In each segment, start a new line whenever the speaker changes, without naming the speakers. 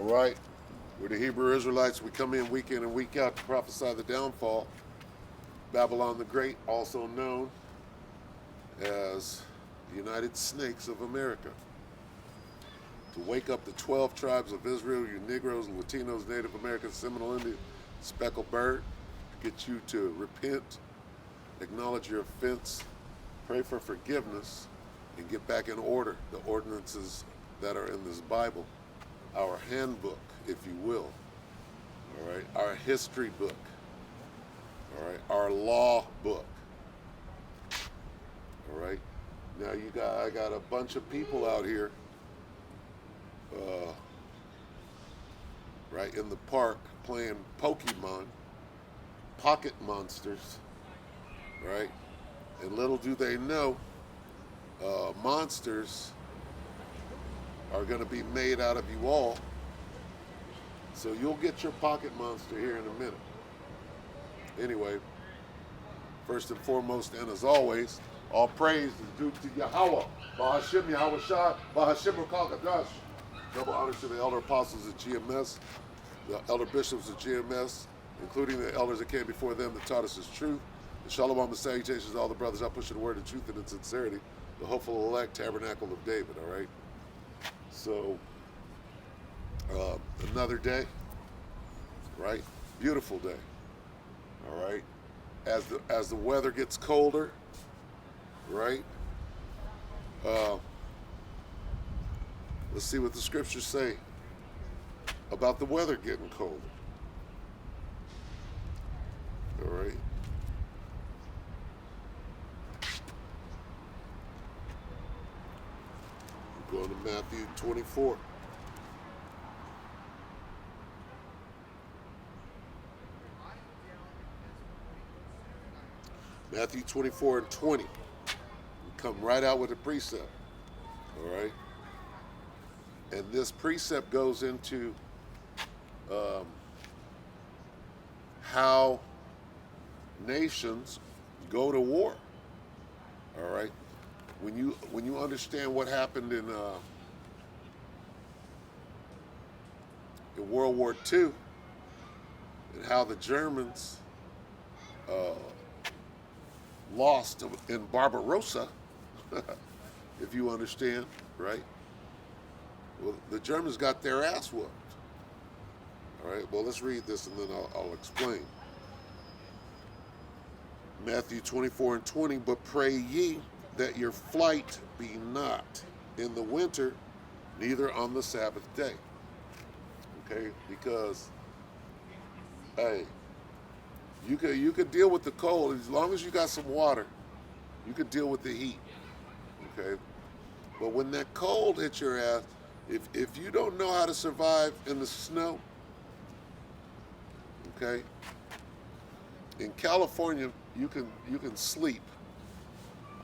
All right. We're the Hebrew Israelites. We come in week and week out to prophesy the downfall. Babylon the Great, also known as the United Snakes of America. To wake up the 12 tribes of Israel, you Negroes, Latinos, Native Americans, Seminole Indians, Speckled Bird, to get you to repent, acknowledge your offense, pray for forgiveness, and get back in order the ordinances that are in this Bible, our handbook, if you will. All right, our history book. All right, our law book. All right. Now I got a bunch of people out here, right in the park playing Pokemon, Pocket Monsters, right? And little do they know, monsters are going to be made out of you all. So you'll get your pocket monster here in a minute. Anyway, first and foremost, and as always, all praise is due to Yahweh, Bahashim Yahweh Shah, Bahashim Rakakadash. Double honors to the elder apostles of GMS, the elder bishops of GMS, including the elders that came before them that taught us his truth. The shalom and salutations to all the brothers out pushing the word of truth and in sincerity, the hopeful elect tabernacle of David, all right? So, another day, right? Beautiful day, all right? As the weather gets colder, right? Let's see what the scriptures say about the weather getting colder. All right. We're going to Matthew 24. Matthew 24 and 20. We come right out with a precept. All right. And this precept goes into how nations go to war. All right. When you understand what happened in World War II and how the Germans lost in Barbarossa, if you understand, right? Well, the Germans got their ass whooped. All right, well, let's read this and then I'll explain. Matthew 24 and 20, but pray ye that your flight be not in the winter, neither on the Sabbath day. Okay, because, hey, you could deal with the cold as long as you got some water. You could deal with the heat. Okay, but when that cold hits your ass, if you don't know how to survive in the snow, okay, in California you can sleep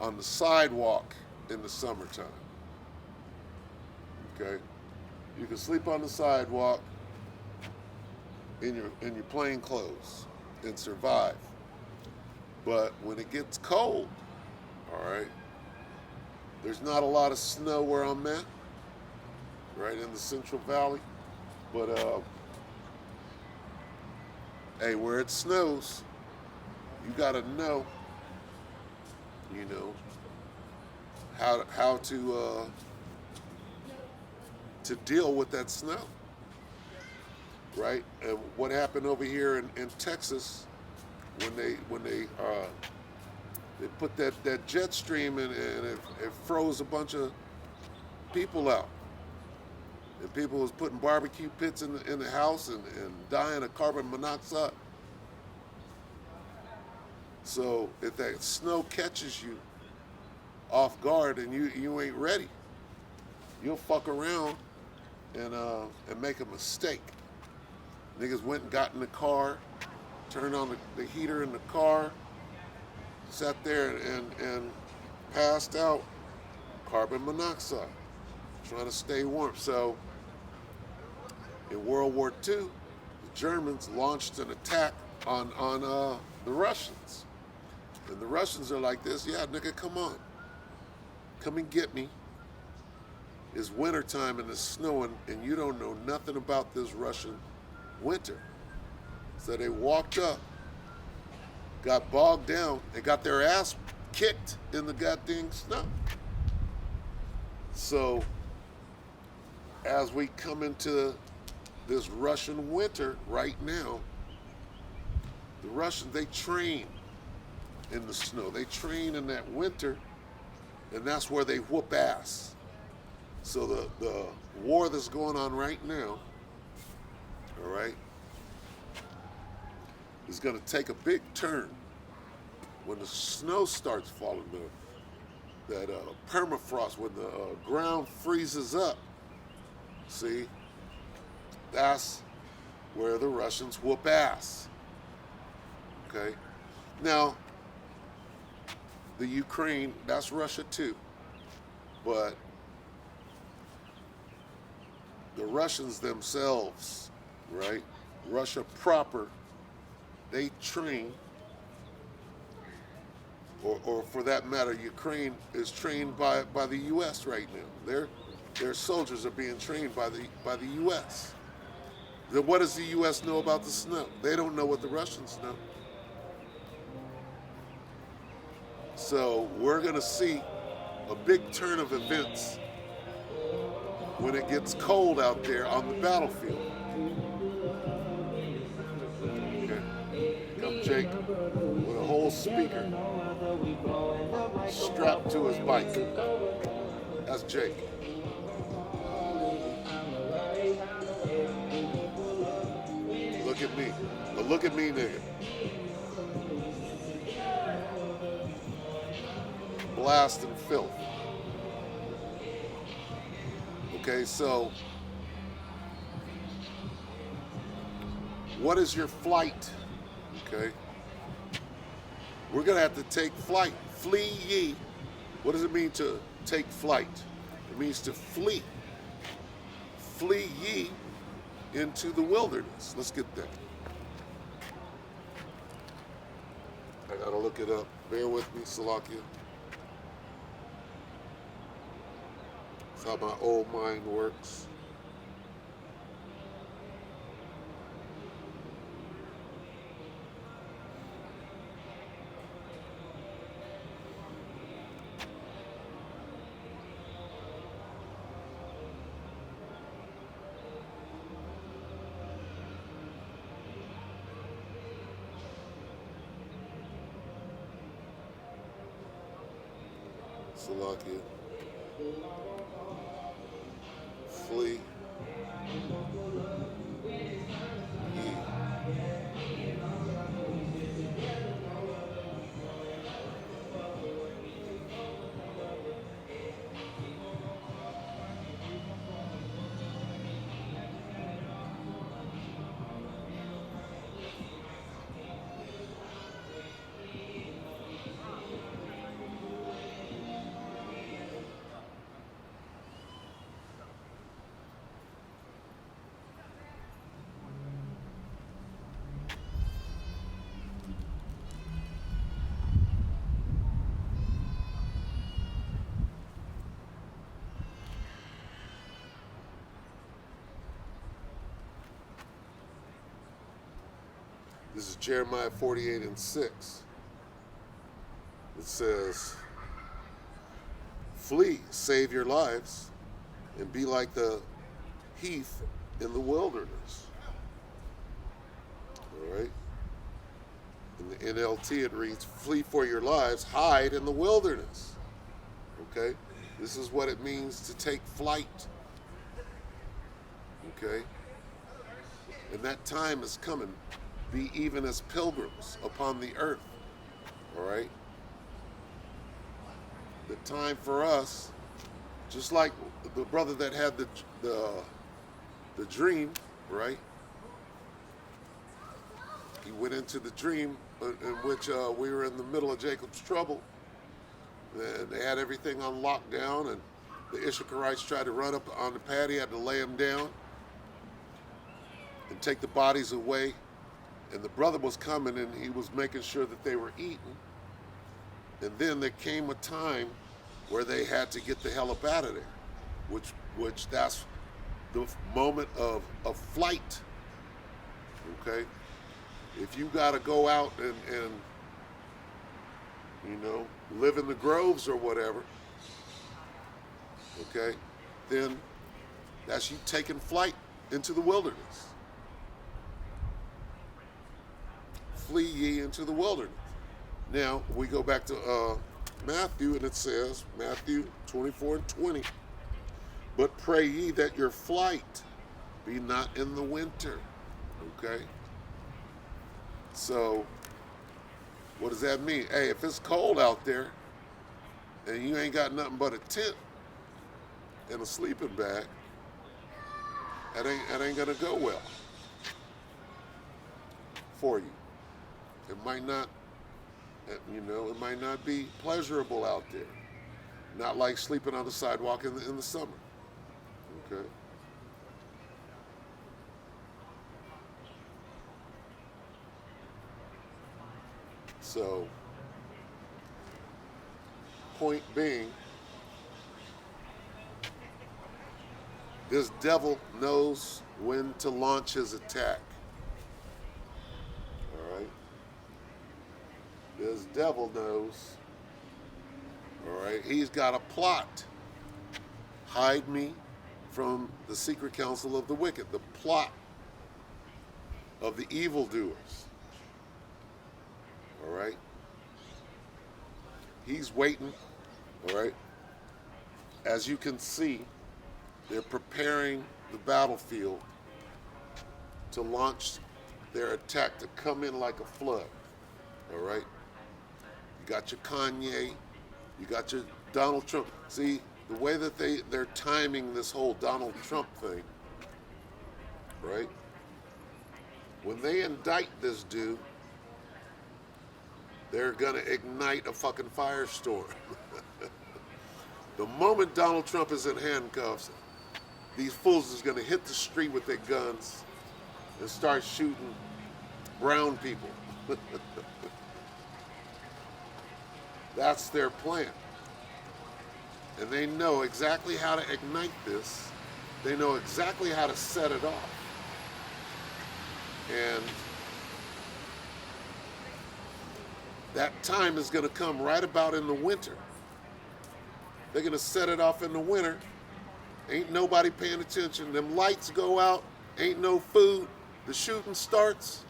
on the sidewalk in the summertime. Okay, you can sleep on the sidewalk in your plain clothes and survive. But when it gets cold, all right, there's not a lot of snow where I'm at, right in the Central Valley. But hey, where it snows, you gotta know, you know, how to deal with that snow, right? And what happened over here in Texas when they put that jet stream in and it froze a bunch of people out. And people was putting barbecue pits in the house and dying of carbon monoxide. So if that snow catches you off guard and you ain't ready, you'll fuck around and make a mistake. Niggas went and got in the car, turned on the heater in the car, sat there and passed out carbon monoxide, trying to stay warm. So in World War II, the Germans launched an attack on the Russians. And the Russians are like this, yeah, nigga, come on. Come and get me. It's wintertime and it's snowing, and you don't know nothing about this Russian winter. So they walked up, got bogged down, and got their ass kicked in the goddamn snow. So as we come into this Russian winter right now, the Russians, they train in the snow. They train in that winter, and that's where they whoop ass. So the war that's going on right now, all right, is going to take a big turn when the snow starts falling. That permafrost, when the ground freezes up, see, that's where the Russians whoop ass. Okay, now the Ukraine, that's Russia too, but the Russians themselves, right? Russia proper, they train, or for that matter, Ukraine is trained by the U.S. right now. Their soldiers are being trained by the U.S. Then what does the U.S. know about the snow? They don't know what the Russians know. So we're going to see a big turn of events when it gets cold out there on the battlefield. Okay. Come Jake with a whole speaker strapped to his bike. That's Jake. Look at me. But look at me, nigga. Blasting filth. Okay, so what is your flight? Okay, we're gonna have to take flight. Flee ye. What does it mean to take flight? It means to flee. Flee ye into the wilderness. Let's get that. I gotta look it up. Bear with me, Salakia. That's how my old mind works. Salakia. Flee. Ye. This is Jeremiah 48:6. It says, flee, save your lives, and be like the heath in the wilderness. All right? In the NLT it reads, flee for your lives, hide in the wilderness. Okay? This is what it means to take flight. Okay? And that time is coming. Be even as pilgrims upon the earth. All right? The time for us, just like the brother that had the dream, right? He went into the dream in which we were in the middle of Jacob's trouble. And they had everything on lockdown, and the Issacharites tried to run up on the pad. He had to lay them down and take the bodies away. And the brother was coming, and he was making sure that they were eaten. And then there came a time where they had to get the hell up out of there. which that's the moment of flight. Okay, if you got to go out and live in the groves or whatever, okay, then that's you taking flight into the wilderness. Flee ye into the wilderness. Now we go back to Matthew, and it says, Matthew 24:20, but pray ye that your flight be not in the winter. Okay? So, what does that mean? Hey, if it's cold out there and you ain't got nothing but a tent and a sleeping bag, that ain't gonna go well for you. It might not, it might not be pleasurable out there. Not like sleeping on the sidewalk in the summer. Okay? So, point being, this devil knows when to launch his attack. All right? This devil knows. All right? He's got a plot. Hide me from the secret counsel of the wicked. The plot of the evildoers. All right? He's waiting. All right? As you can see, they're preparing the battlefield to launch their attack, to come in like a flood. All right? You got your Kanye, you got your Donald Trump. See, the way that they're timing this whole Donald Trump thing, right? When they indict this dude, they're gonna ignite a fucking firestorm. The moment Donald Trump is in handcuffs, these fools is gonna hit the street with their guns and start shooting brown people. That's their plan. And they know exactly how to ignite this. They know exactly how to set it off. And that time is going to come right about in the winter. They're going to set it off in the winter. Ain't nobody paying attention. Them lights go out. Ain't no food. The shooting starts.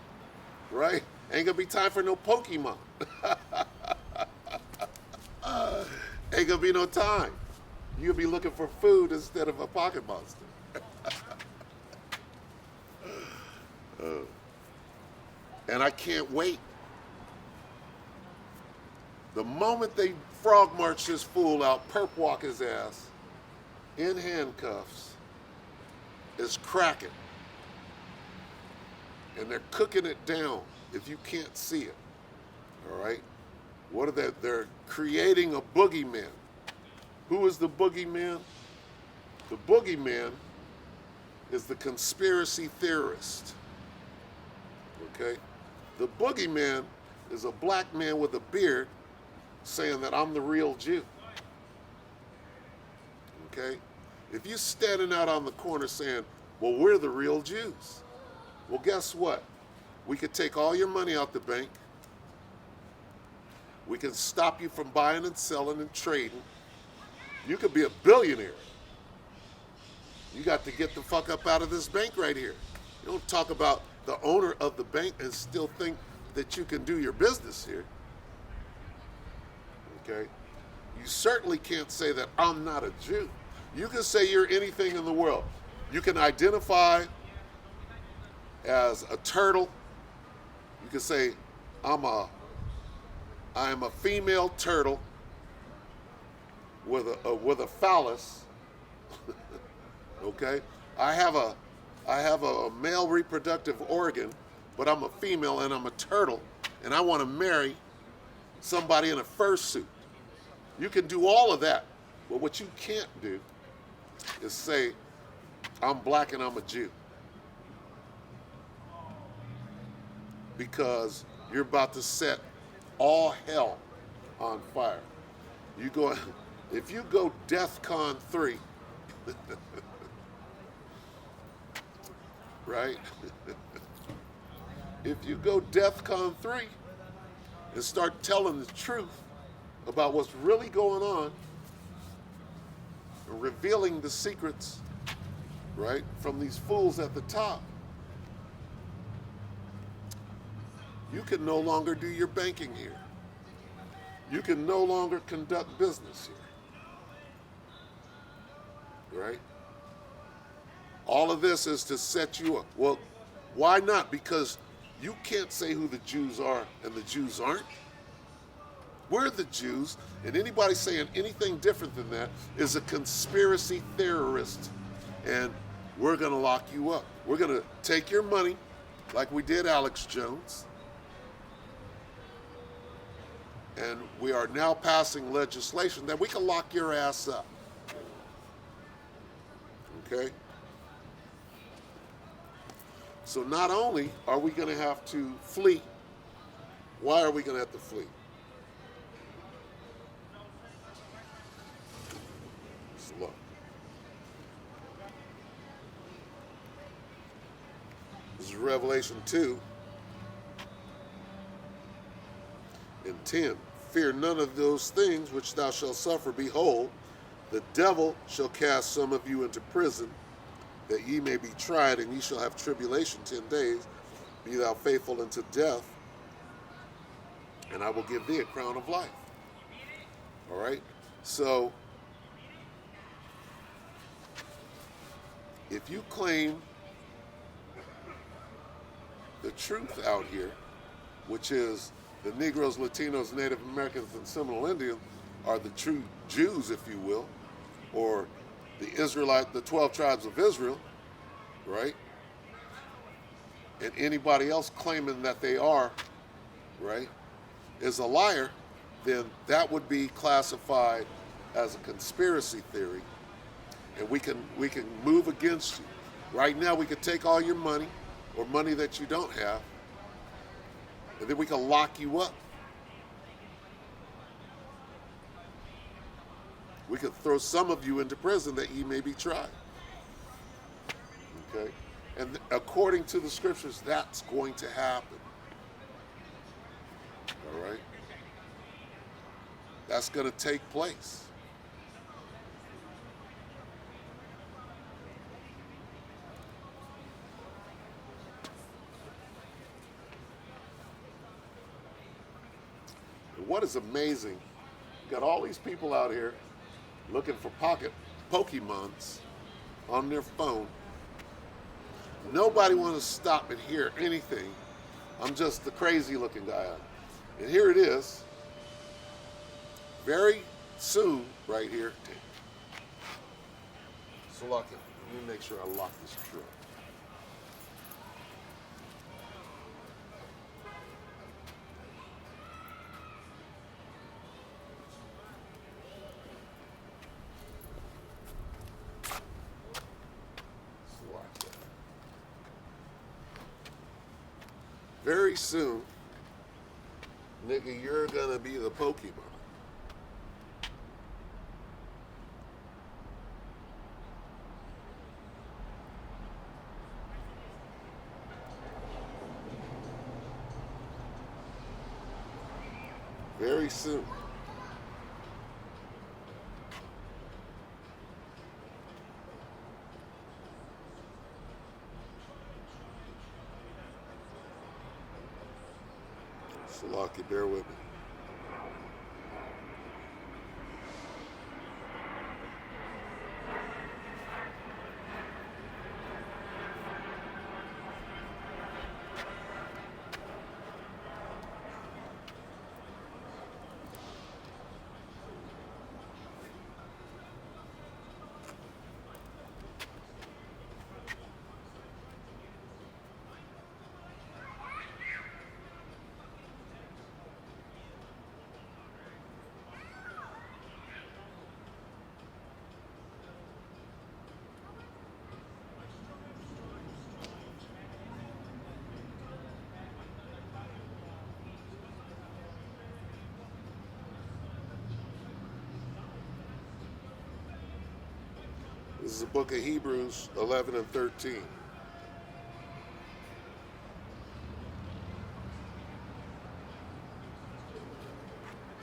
Right? Ain't going to be time for no Pokemon. Ain't going to be no time. You'll be looking for food instead of a pocket monster. And I can't wait. The moment they frog march this fool out, perp walk his ass, in handcuffs, is cracking. And they're cooking it down if you can't see it. All right? What are they? They're creating a boogeyman. Who is the boogeyman? The boogeyman is the conspiracy theorist. Okay? The boogeyman is a black man with a beard saying that I'm the real Jew. Okay? If you're standing out on the corner saying, well, we're the real Jews. Well, guess what? We could take all your money out the bank. We can stop you from buying and selling and trading. You could be a billionaire. You got to get the fuck up out of this bank right here. You don't talk about the owner of the bank and still think that you can do your business here. Okay? You certainly can't say that I'm not a Jew. You can say you're anything in the world. You can identify as a turtle. You can say I am a female turtle with a phallus. Okay? I have a male reproductive organ, but I'm a female and I'm a turtle, and I want to marry somebody in a fursuit. You can do all of that, but what you can't do is say, I'm black and I'm a Jew. Because you're about to set all hell on fire. If you go DEFCON 3, Right? If you go DEFCON 3 and start telling the truth about what's really going on, and revealing the secrets, right, from these fools at the top, you can no longer do your banking here. You can no longer conduct business here, right? All of this is to set you up. Well, why not? Because you can't say who the Jews are and the Jews aren't. We're the Jews, and anybody saying anything different than that is a conspiracy theorist, and we're going to lock you up. We're going to take your money like we did Alex Jones, and we are now passing legislation that we can lock your ass up. Okay? So not only are we going to have to flee, why are we going to have to flee? So look. This is Revelation 2 and 10. Fear none of those things which thou shalt suffer. Behold, the devil shall cast some of you into prison, that ye may be tried, and ye shall have tribulation 10 days. Be thou faithful unto death, and I will give thee a crown of life. All right? So, if you claim the truth out here, which is the Negroes, Latinos, Native Americans, and Seminole Indians are the true Jews, if you will, or the Israelite, the 12 tribes of Israel, right? And anybody else claiming that they are, right, is a liar, then that would be classified as a conspiracy theory, and we can move against you. Right now, we could take all your money, or money that you don't have, and then we can lock you up. We could throw some of you into prison that ye may be tried. Okay? And according to the scriptures, that's going to happen. All right? That's going to take place. And what is amazing, you got all these people out here looking for pocket Pokemons on their phone. Nobody wants to stop and hear anything. I'm just the crazy looking guy. And here it is. Very soon, right here. So lock it. Let me make sure I lock this truck. Very soon, nigga, you're gonna be the Pokemon. Very soon. Salaki, bear with me. This is the book of Hebrews 11 and 13.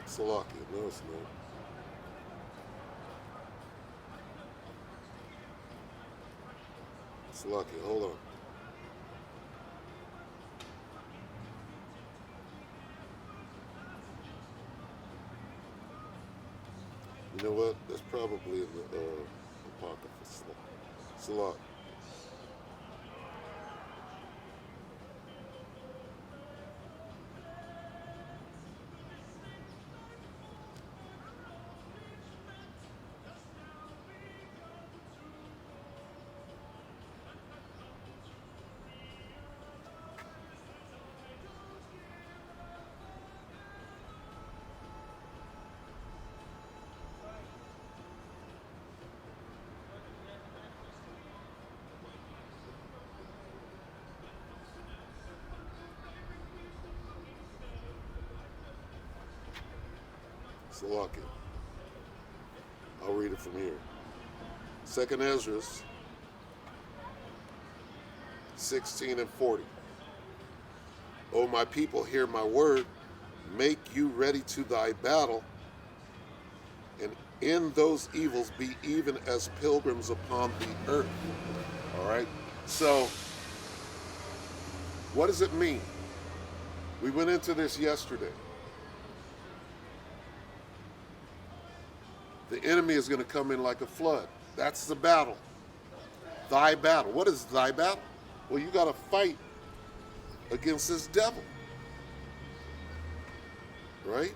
Salakia, no, it's not. Salakia, hold on. You know what? That's probably in the Apocrypha. Salak. Salakia. I'll read it from here. Second Ezra 16 and 40. O my people, hear my word. Make you ready to thy battle, and in those evils be even as pilgrims upon the earth. All right? So, what does it mean? We went into this yesterday. The enemy is going to come in like a flood. That's the battle. Thy battle. What is thy battle? Well, you got to fight against this devil. Right?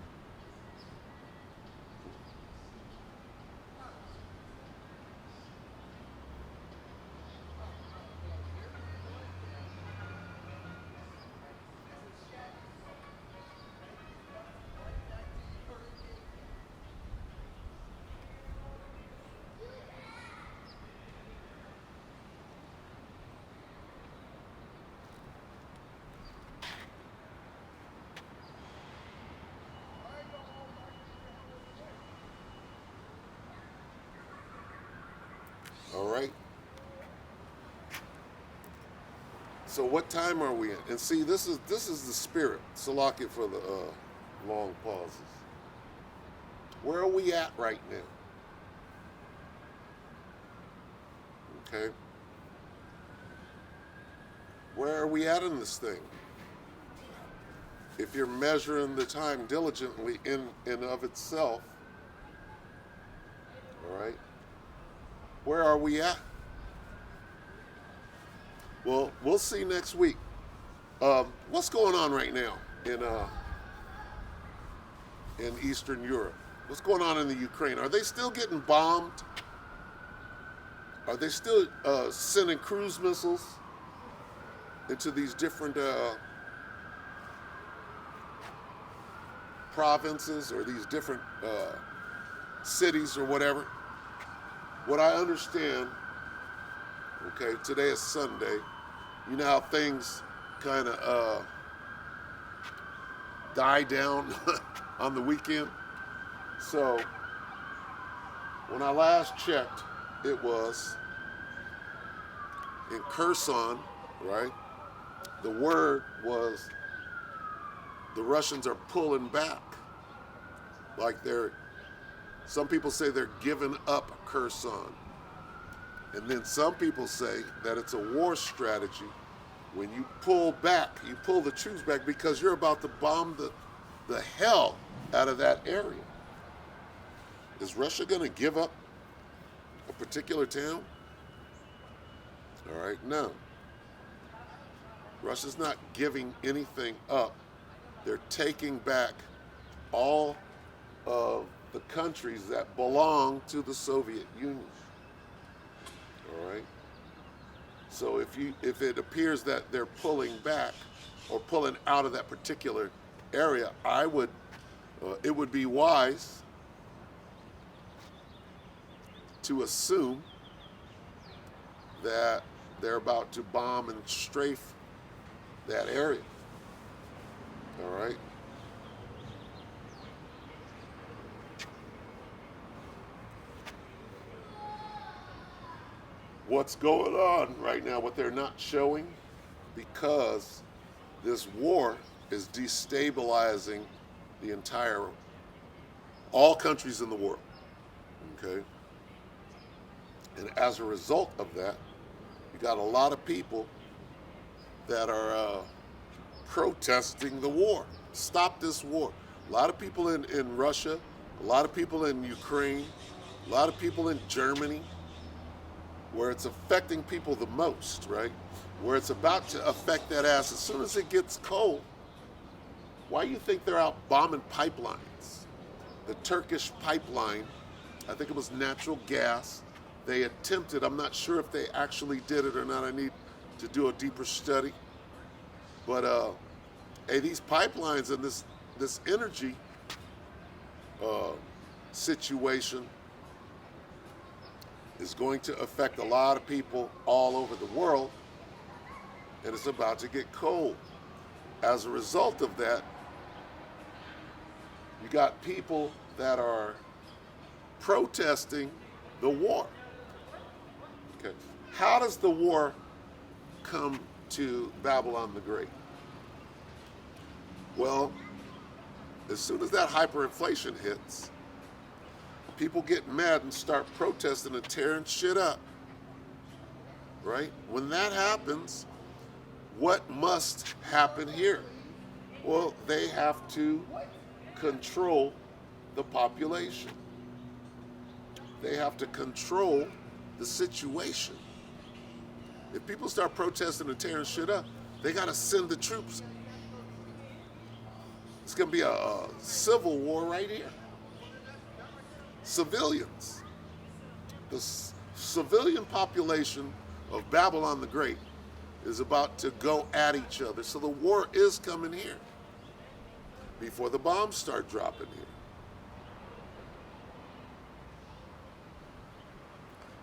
All right. So what time are we in? And see, this is the spirit. Salakia for the long pauses. Where are we at right now? Okay. Where are we at in this thing? If you're measuring the time diligently in and of itself, all right, where are we at? Well, we'll see next week. What's going on right now in Eastern Europe? What's going on in the Ukraine? Are they still getting bombed? Are they still sending cruise missiles into these different provinces or these different cities or whatever? What I understand, okay, today is Sunday. You know how things kind of die down on the weekend? So when I last checked, it was in Kherson, right? The word was the Russians are pulling back. Like some people say they're giving up Kherson. And then some people say that it's a war strategy. When you pull back, you pull the troops back because you're about to bomb the hell out of that area. Is Russia going to give up a particular town? All right, no. Russia's not giving anything up. They're taking back all of the countries that belong to the Soviet Union. All right. So if it appears that they're pulling back or pulling out of that particular area, it would be wise to assume that they're about to bomb and strafe that area. All right. what's going on right now, what they're not showing, because this war is destabilizing the entire, all countries in the world, okay? And as a result of that, you got a lot of people that are protesting the war. Stop this war. A lot of people in Russia, a lot of people in Ukraine, a lot of people in Germany, where it's affecting people the most, right? Where it's about to affect that ass. As soon as it gets cold, why do you think they're out bombing pipelines? The Turkish pipeline, I think it was natural gas. They attempted, I'm not sure if they actually did it or not. I need to do a deeper study. But hey, these pipelines and this energy situation is going to affect a lot of people all over the world, and it's about to get cold. As a result of that, you got people that are protesting the war. Okay. How does the war come to Babylon the Great? Well, as soon as that hyperinflation hits, people get mad and start protesting and tearing shit up, right? When that happens, what must happen here? Well, they have to control the population. They have to control the situation. If people start protesting and tearing shit up, they got to send the troops. It's going to be a civil war right here. Civilians. The civilian population of Babylon the Great is about to go at each other. So the war is coming here before the bombs start dropping here.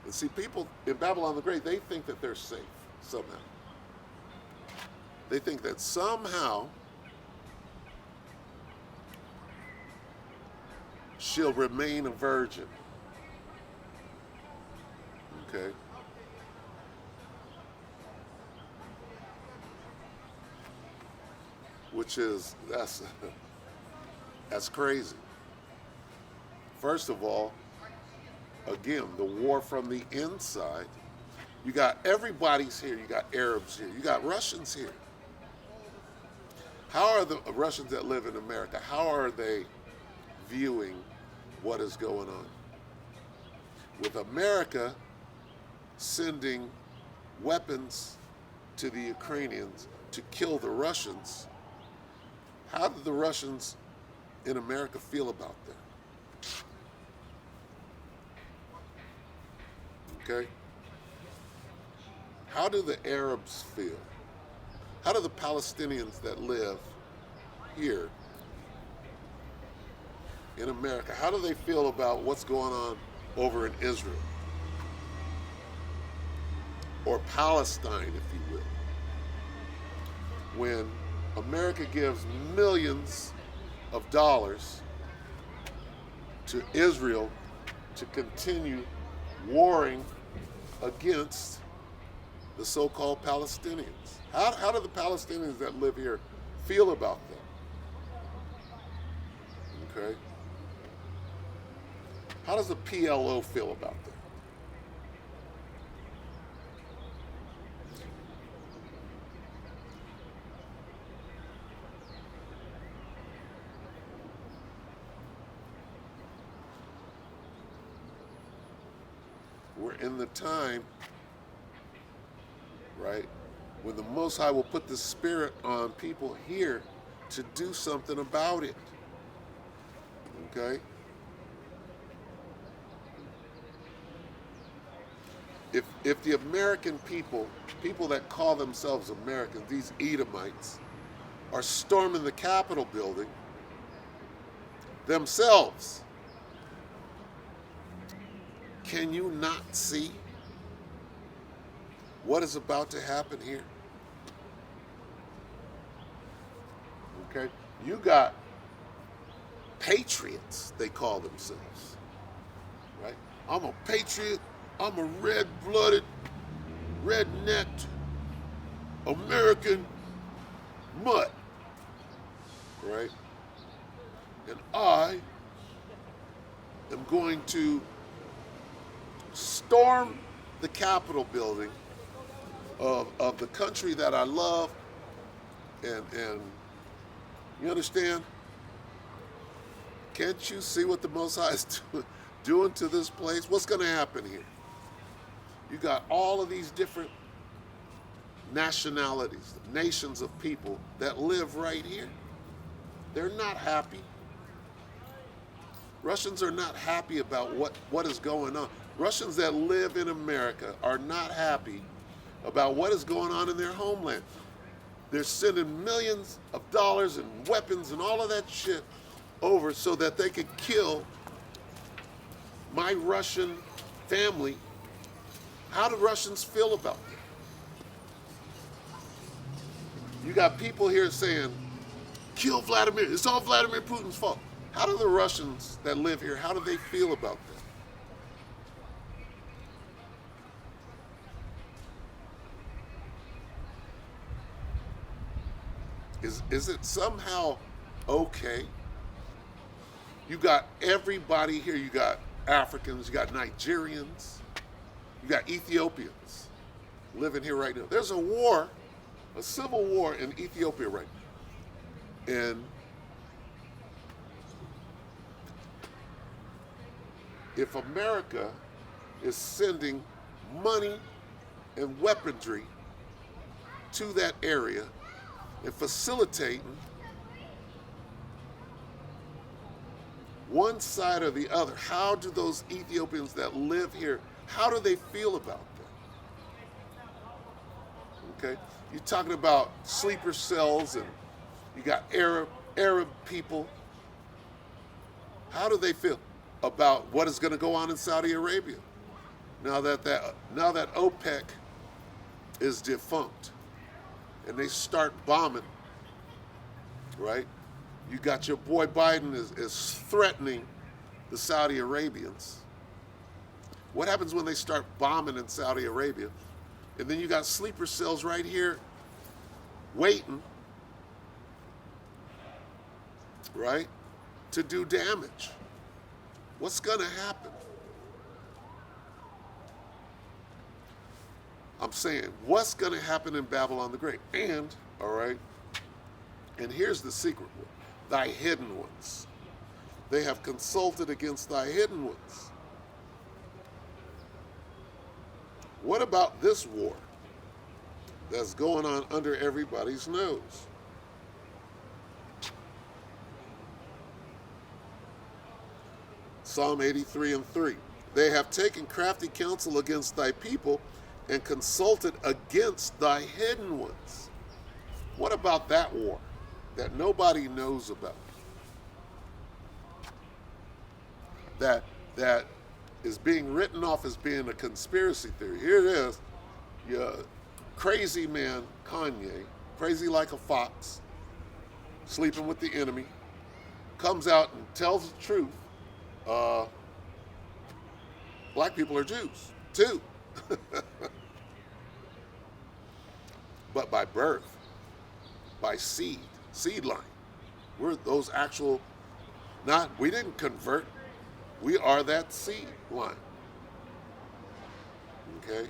And see, people in Babylon the Great, they think that they're safe somehow. They think that somehow she'll remain a virgin. Okay? Which is, that's crazy. First of all, again, the war from the inside. You got everybody's here. You got Arabs here. You got Russians here. How are the Russians that live in America, how are they viewing what is going on? With America sending weapons to the Ukrainians to kill the Russians, how do the Russians in America feel about that? Okay? How do the Arabs feel? How do the Palestinians that live here in America, how do they feel about what's going on over in Israel? Or Palestine, if you will. When America gives millions of dollars to Israel to continue warring against the so-called Palestinians. How do the Palestinians that live here feel about that? Okay? How does the PLO feel about that? We're in the time, right, when the Most High will put the Spirit on people here to do something about it. Okay? If the American people that call themselves Americans, these Edomites, are storming the Capitol building themselves, can you not see what is about to happen here? Okay? You got patriots, they call themselves. Right? I'm a patriot. I'm a red-blooded red-necked American mutt, right? And I am going to storm the Capitol building of the country that I love, and you understand? Can't you see what the Most High is doing to this place? What's going to happen here? You got all of these different nationalities, nations of people that live right here. They're not happy. Russians are not happy about what is going on. Russians that live in America are not happy about what is going on in their homeland. They're sending millions of dollars and weapons and all of that shit over so that they could kill my Russian family. How do Russians feel about that? You got people here saying, kill Vladimir. It's all Vladimir Putin's fault. How do the Russians that live here, how do they feel about that? Is it somehow okay? You got everybody here. You got Africans, you got Nigerians, you got Ethiopians living here right now. There's a war, a civil war in Ethiopia right now. And if America is sending money and weaponry to that area and facilitating one side or the other, how do those Ethiopians that live here, how do they feel about that? Okay? You're talking about sleeper cells, and you got Arab people. How do they feel about what is going to go on in Saudi Arabia now that OPEC is defunct and they start bombing, right? You got your boy Biden is threatening the Saudi Arabians. What happens when they start bombing in Saudi Arabia? And then you got sleeper cells right here waiting, right, to do damage. What's going to happen? I'm saying, what's going to happen in Babylon the Great? And, all right, and here's the secret one. Thy hidden ones. They have consulted against thy hidden ones. What about this war that's going on under everybody's nose? Psalm 83:3. They have taken crafty counsel against thy people and consulted against thy hidden ones. What about that war that nobody knows about? That is being written off as being a conspiracy theory. Here it is. Your crazy man, Kanye, crazy like a fox, sleeping with the enemy, comes out and tells the truth. Black people are Jews, too. But by birth, by seed line. We're those actual, we didn't convert. We are that seed line. Okay?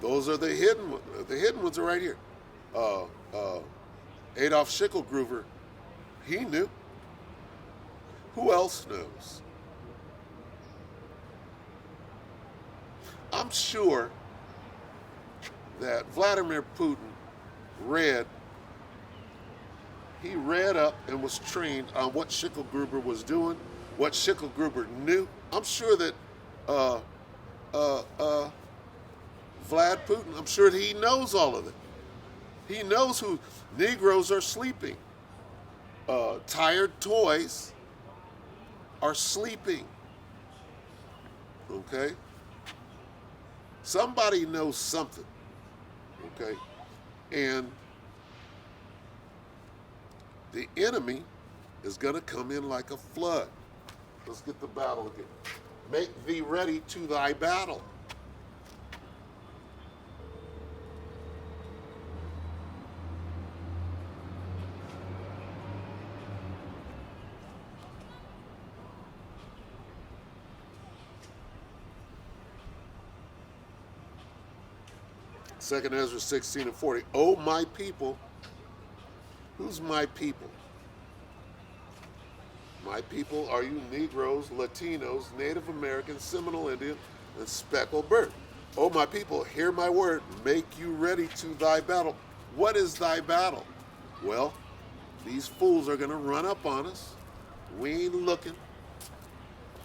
Those are the hidden ones. The hidden ones are right here. Adolf Schicklgruber, he knew. Who else knows? I'm sure that Vladimir Putin read up and was trained on what Schicklgruber was doing, what Schicklgruber knew. I'm sure that Vlad Putin, I'm sure that he knows all of it. He knows who Negroes are sleeping. Tired toys are sleeping. Okay? Somebody knows something. Okay? And the enemy is going to come in like a flood. Let's get the battle again. Make thee ready to thy battle. 2nd Ezra 16 and 40. O my people, who's my people? My people are you Negroes, Latinos, Native Americans, Seminole Indian, and speckled bird. O my people, hear my word, make you ready to thy battle. What is thy battle? Well, these fools are going to run up on us. We ain't looking.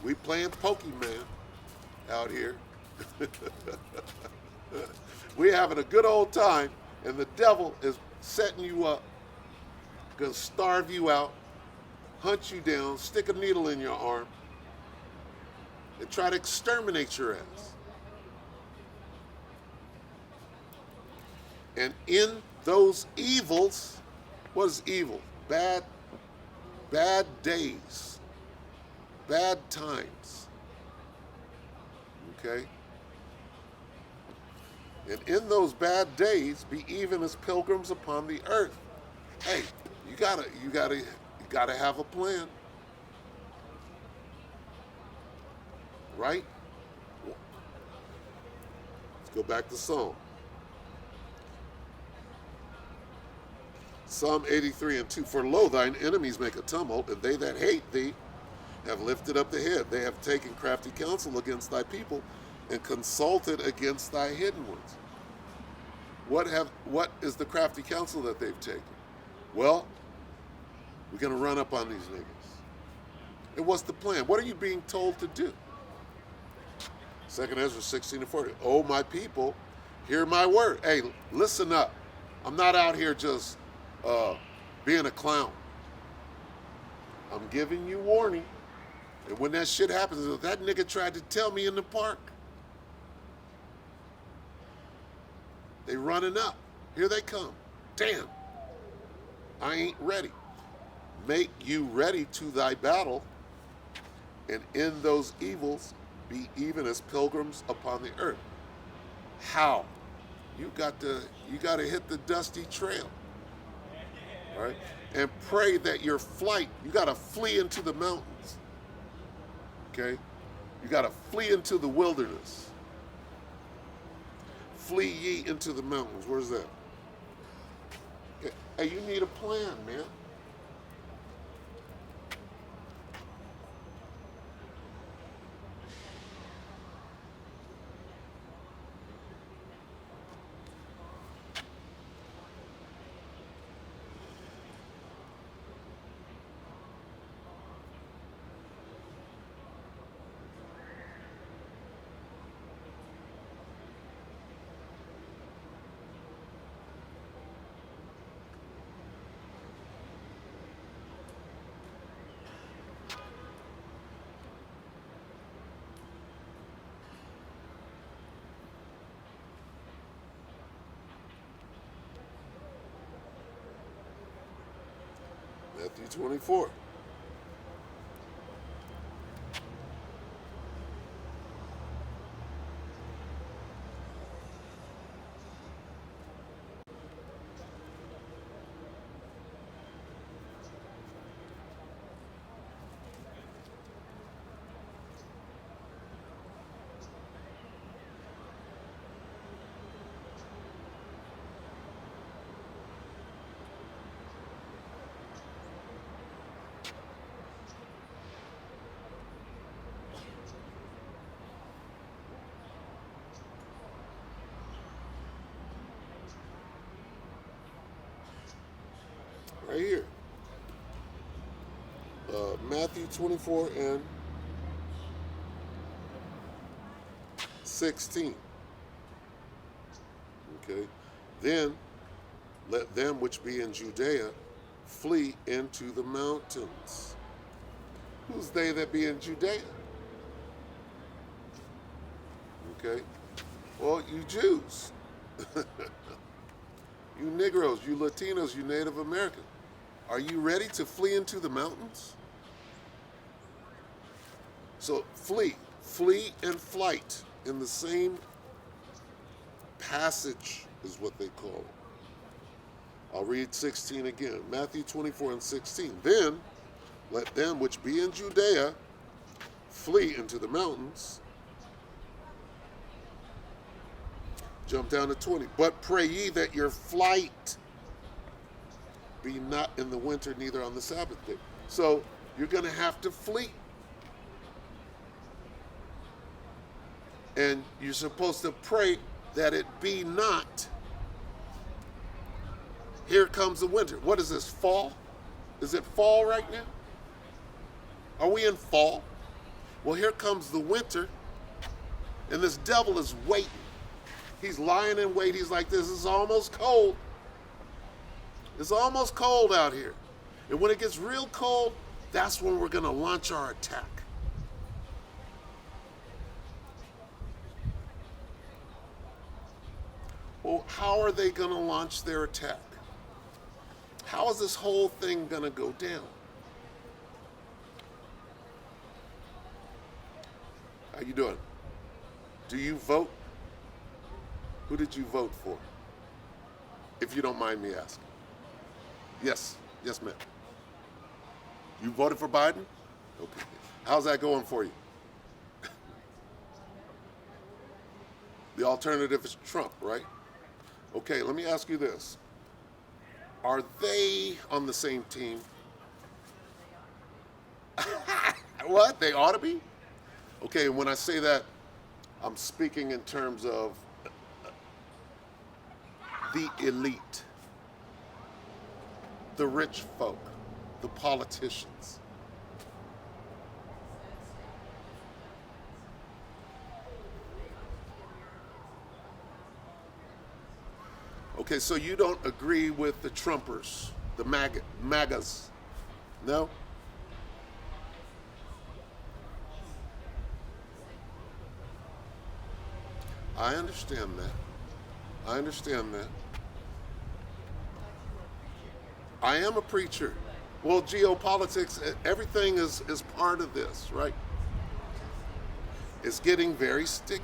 We playing Pokemon out here. We having a good old time, and the devil is setting you up, going to starve you out, hunt you down, stick a needle in your arm, and try to exterminate your ass. And in those evils, what is evil? Bad days, bad times. Okay? And in those bad days, be even as pilgrims upon the earth. Hey, you gotta have a plan, right? Let's go back to Psalm. Psalm 83 and 2. For lo, thine enemies make a tumult, and they that hate thee have lifted up the head. They have taken crafty counsel against thy people, and consulted against thy hidden ones. What is the crafty counsel that they've taken? Well, we're going to run up on these niggas. And what's the plan? What are you being told to do? 2nd Ezra 16 and 40. Oh, my people, hear my word. Hey, listen up. I'm not out here just being a clown. I'm giving you warning. And when that shit happens, that nigga tried to tell me in the park. They running up. Here they come. Damn. I ain't ready. Make you ready to thy battle, and in those evils be even as pilgrims upon the earth. How? You got to hit the dusty trail. All right? And pray that your flight, you got to flee into the mountains. Okay? You got to flee into the wilderness. Flee ye into the mountains. Where's that? Hey, you need a plan, man. Matthew 24. Right here. Matthew 24 and 16. Okay. Then let them which be in Judea flee into the mountains. Who's they that be in Judea? Okay. Well, you Jews. You Negroes, you Latinos, you Native Americans. Are you ready to flee into the mountains? So flee and flight in the same passage is what they call it. I'll read 16 again. Matthew 24 and 16. Then let them which be in Judea flee into the mountains. Jump down to 20. But pray ye that your flight be not in the winter, neither on the Sabbath day. So you're going to have to flee. And you're supposed to pray that it be not. Here comes the winter. What is this, fall? Is it fall right now? Are we in fall? Well, here comes the winter, and this devil is waiting. He's lying in wait. He's like, this is almost cold. It's almost cold out here. And when it gets real cold, that's when we're going to launch our attack. Well, how are they going to launch their attack? How is this whole thing going to go down? How you doing? Do you vote? Who did you vote for? If you don't mind me asking. Yes. Yes, ma'am. You voted for Biden? Okay. How's that going for you? The alternative is Trump, right? Okay, let me ask you this. Are they on the same team? What? They ought to be? Okay, when I say that, I'm speaking in terms of the elite, the rich folk, the politicians. Okay, so you don't agree with the Trumpers, the MAGAs, no? I understand that. I understand that. I am a preacher. Well, geopolitics, everything is part of this, right? It's getting very sticky.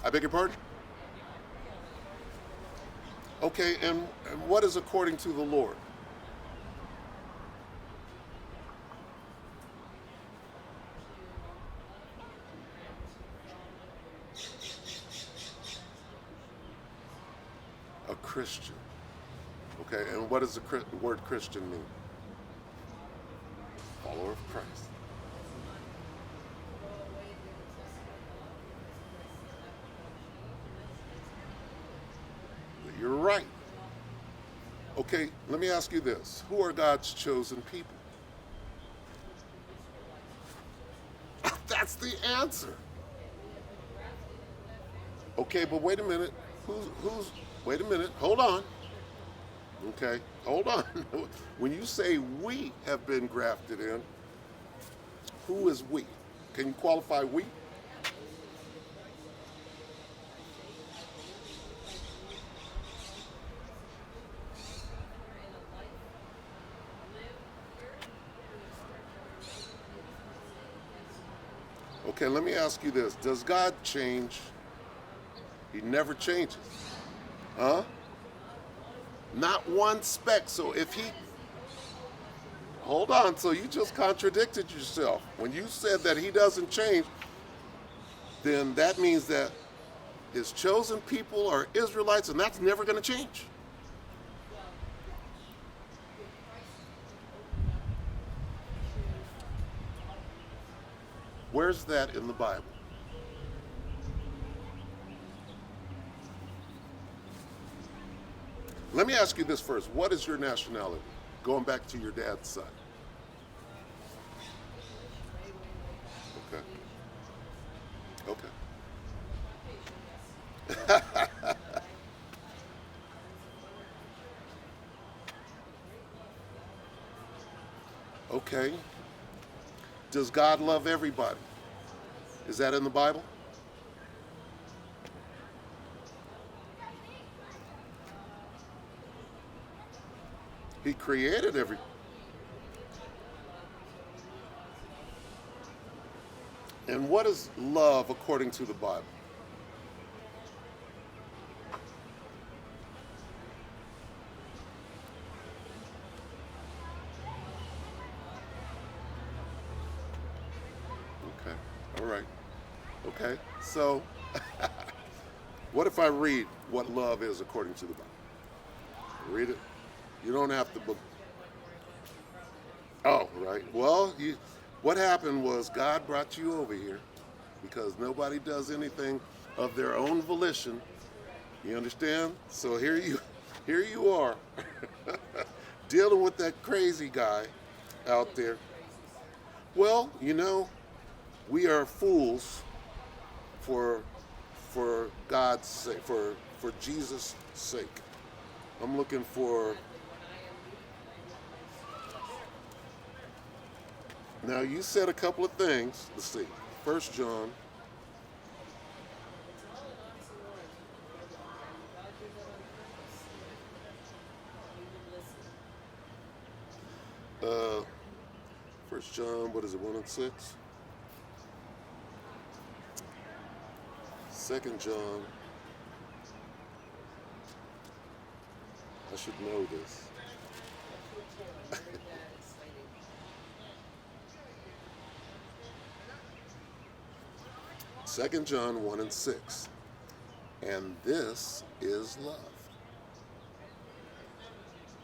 I beg your pardon? Okay, and what is according to the Lord? A Christian. Okay, and what does the word Christian mean? Follower of Christ. You're right. Okay, let me ask you this. Who are God's chosen people? That's the answer. Okay, but wait a minute. Wait a minute. Hold on. Okay, hold on. When you say we have been grafted in, who is we? Can you qualify we? Okay, let me ask you this. Does God change? He never changes. Huh? Not one speck. So if he... Hold on. So you just contradicted yourself. When you said that he doesn't change, then that means that his chosen people are Israelites, and that's never going to change. Where's that in the Bible? Let me ask you this first. What is your nationality? Going back to your dad's side. Okay. Okay. Does God love everybody? Is that in the Bible? He created every... And what is love according to the Bible? Okay, all right. Okay, so What if I read what love is according to the Bible? Read it. You don't have to. Oh, right. Well, what happened was God brought you over here because nobody does anything of their own volition. You understand? So here you are, dealing with that crazy guy out there. Well, we are fools for God's sake, for Jesus' sake. I'm looking for. Now you said a couple of things. Let's see. 1 John. Uh, 1 John, what is it, 1 and 6? 2 John. I should know this. 2 John 1 and 6. And this is love,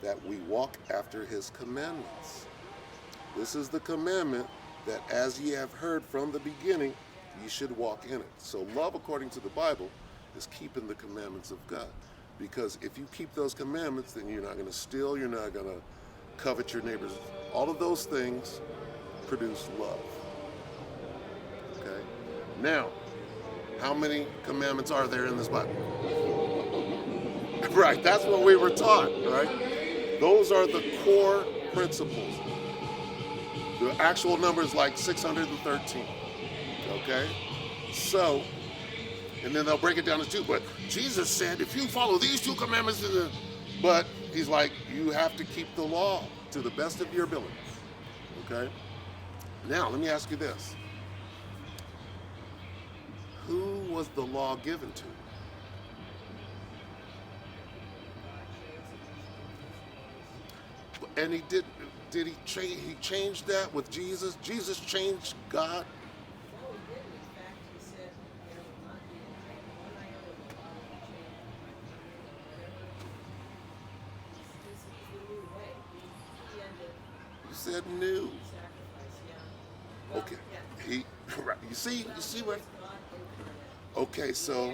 that we walk after his commandments. This is the commandment, that as ye have heard from the beginning, ye should walk in it. So love, according to the Bible, is keeping the commandments of God. Because if you keep those commandments, then you're not going to steal, you're not going to covet your neighbors. All of those things produce love. Okay? Now, how many commandments are there in this Bible? Right, that's what we were taught, right? Those are the core principles. The actual number is like 613, okay? So, and then they'll break it down to two. But Jesus said, if you follow these two commandments, but he's like, you have to keep the law to the best of your ability, okay? Now, let me ask you this. Who was the law given to? And did he change? He changed that with Jesus. Jesus changed God. You said new. Okay. Right. You see what? Okay, so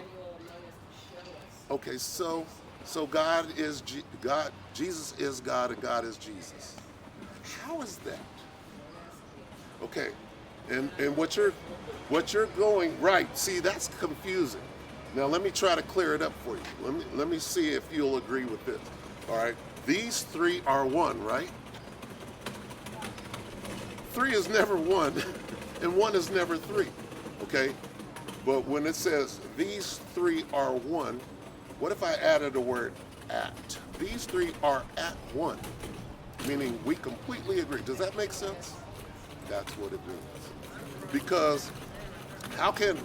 God is God. Jesus is God, and God is Jesus. How is that? Okay, and what you're going right. See, that's confusing. Now let me try to clear it up for you. Let me see if you'll agree with this. All right, these three are one, right? Three is never one, and one is never three. Okay. But when it says these three are one, what if I added a word at? These three are at one, meaning we completely agree. Does that make sense? That's what it means. Because how can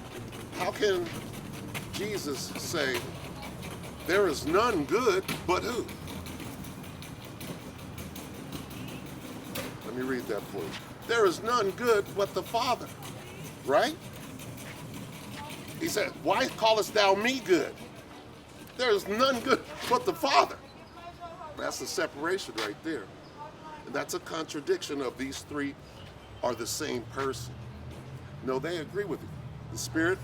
Jesus say there is none good but who? Let me read that for you. There is none good but the Father, right? He said, why callest thou me good? There is none good but the Father. That's the separation right there. And that's a contradiction of these three are the same person. No, they agree with you. The Spirit.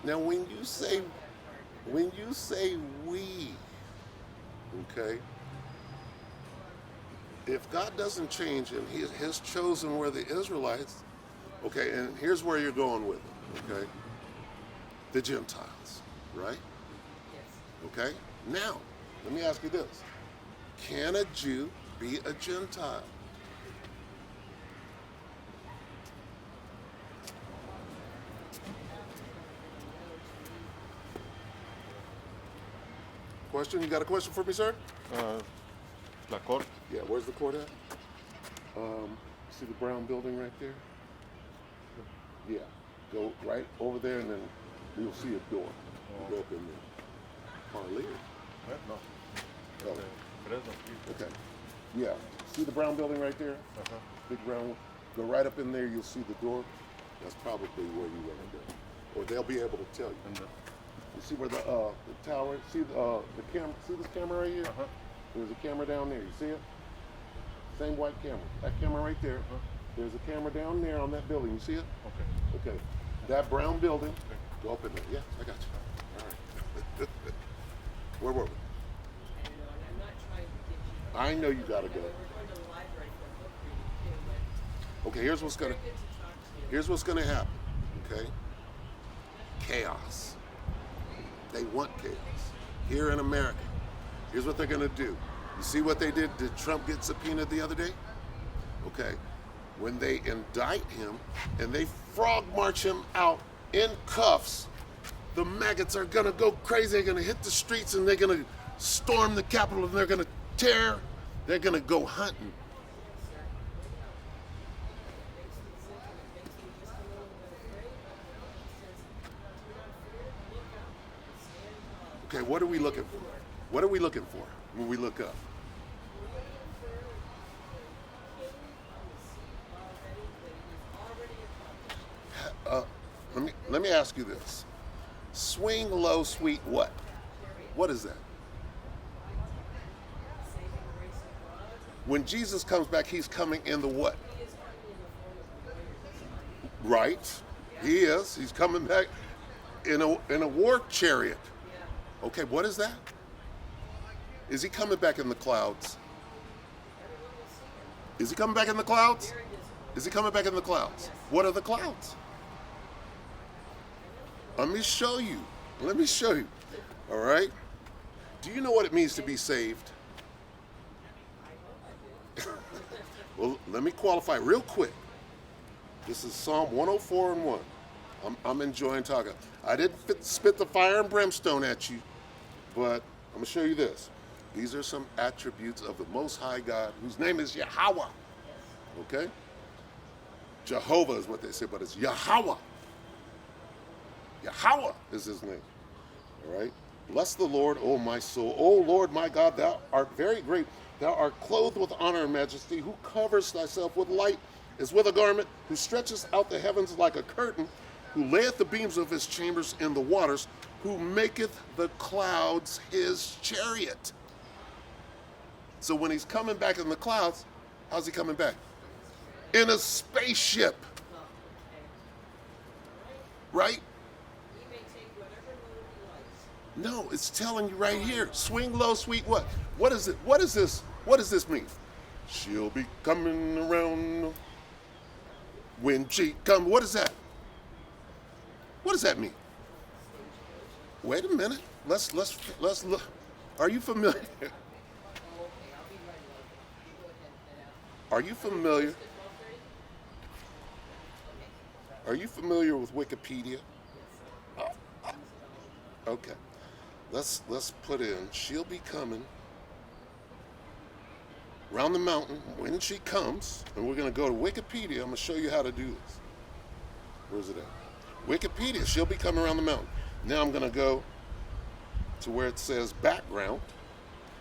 Now, when you say we, okay, if God doesn't change and he has chosen where the Israelites, okay, and here's where you're going with it, okay, the Gentiles, right? Okay, now, let me ask you this. Can a Jew be a Gentile? Question? You got a question for me, sir?
La Corte.
Yeah, where's the court at? See the brown building right there? Yeah. Go right over there, and then you'll see a door. You go up in there. Parlier.
No.
Oh,
Fresno, sí.
okay. Yeah. See the brown building right there?
Ajá.
Big brown one. Go right up in there. You'll see the door. That's probably where you want to go, or they'll be able to tell you.
And
You see where the tower? See the camera? See this camera right here?
uh-huh.
There's a camera down there. You see it? Same white camera. That camera right there. There's a camera down there on that building. You see it?
Okay.
Okay. That brown building. Go up in there. Yeah, I got you. All right. Where were we?
And, I'm not trying to get you.
I know you gotta go.
We're going to the library for a book reading too, but
Okay. Here's what's gonna.
very good to talk to you.
Here's what's gonna happen. Okay. Chaos. They want chaos. Here in America. Here's what they're gonna do. You see what they did? Did Trump get subpoenaed the other day? Okay. When they indict him and they frog march him out in cuffs, the maggots are gonna go crazy. They're gonna hit the streets and they're gonna storm the Capitol and they're gonna tear. They're gonna go hunting. Okay, what are we looking for? What are we looking for when we look up? Let me ask you this. Swing low, sweet what? What is that? When Jesus comes back, he's coming in the what? Right. He is. He's coming back in a war chariot. Okay, what is that? Is he coming back in the clouds? Is he coming back in the clouds? Is he coming back in the clouds? What are the clouds? Let me show you. Let me show you. All right? Do you know what it means to be saved? Well, let me qualify real quick. This is Psalm 104 and 1. I'm enjoying talking. I didn't spit the fire and brimstone at you, but I'm going to show you this. These are some attributes of the Most High God, whose name is Yahweh. Okay? Jehovah is what they say, but it's Yahweh. Yahweh is his name. All right? Bless the Lord, O my soul. O Lord, my God, thou art very great. Thou art clothed with honor and majesty, who covers thyself with light as with a garment, who stretches out the heavens like a curtain, who layeth the beams of his chambers in the waters, who maketh the clouds his chariot. So when he's coming back in the clouds, how's he coming back? In a spaceship. Right?
He may take whatever load he likes.
No, it's telling you right here. Swing low, sweet what? What is it? What is this? What does this mean? She'll be coming around when she comes. What is that? What does that mean? Wait a minute. Let's look. Are you familiar?
Oh, okay, I'll be right along. You go ahead and ask.
Are you familiar?
Is it 12:30? Okay.
Are you familiar with Wikipedia? Okay. Let's put in. She'll be coming round the mountain when she comes, and we're going to go to Wikipedia. I'm going to show you how to do this. Where's it at? Wikipedia. She'll be coming around the mountain. Now I'm going to go to where it says background,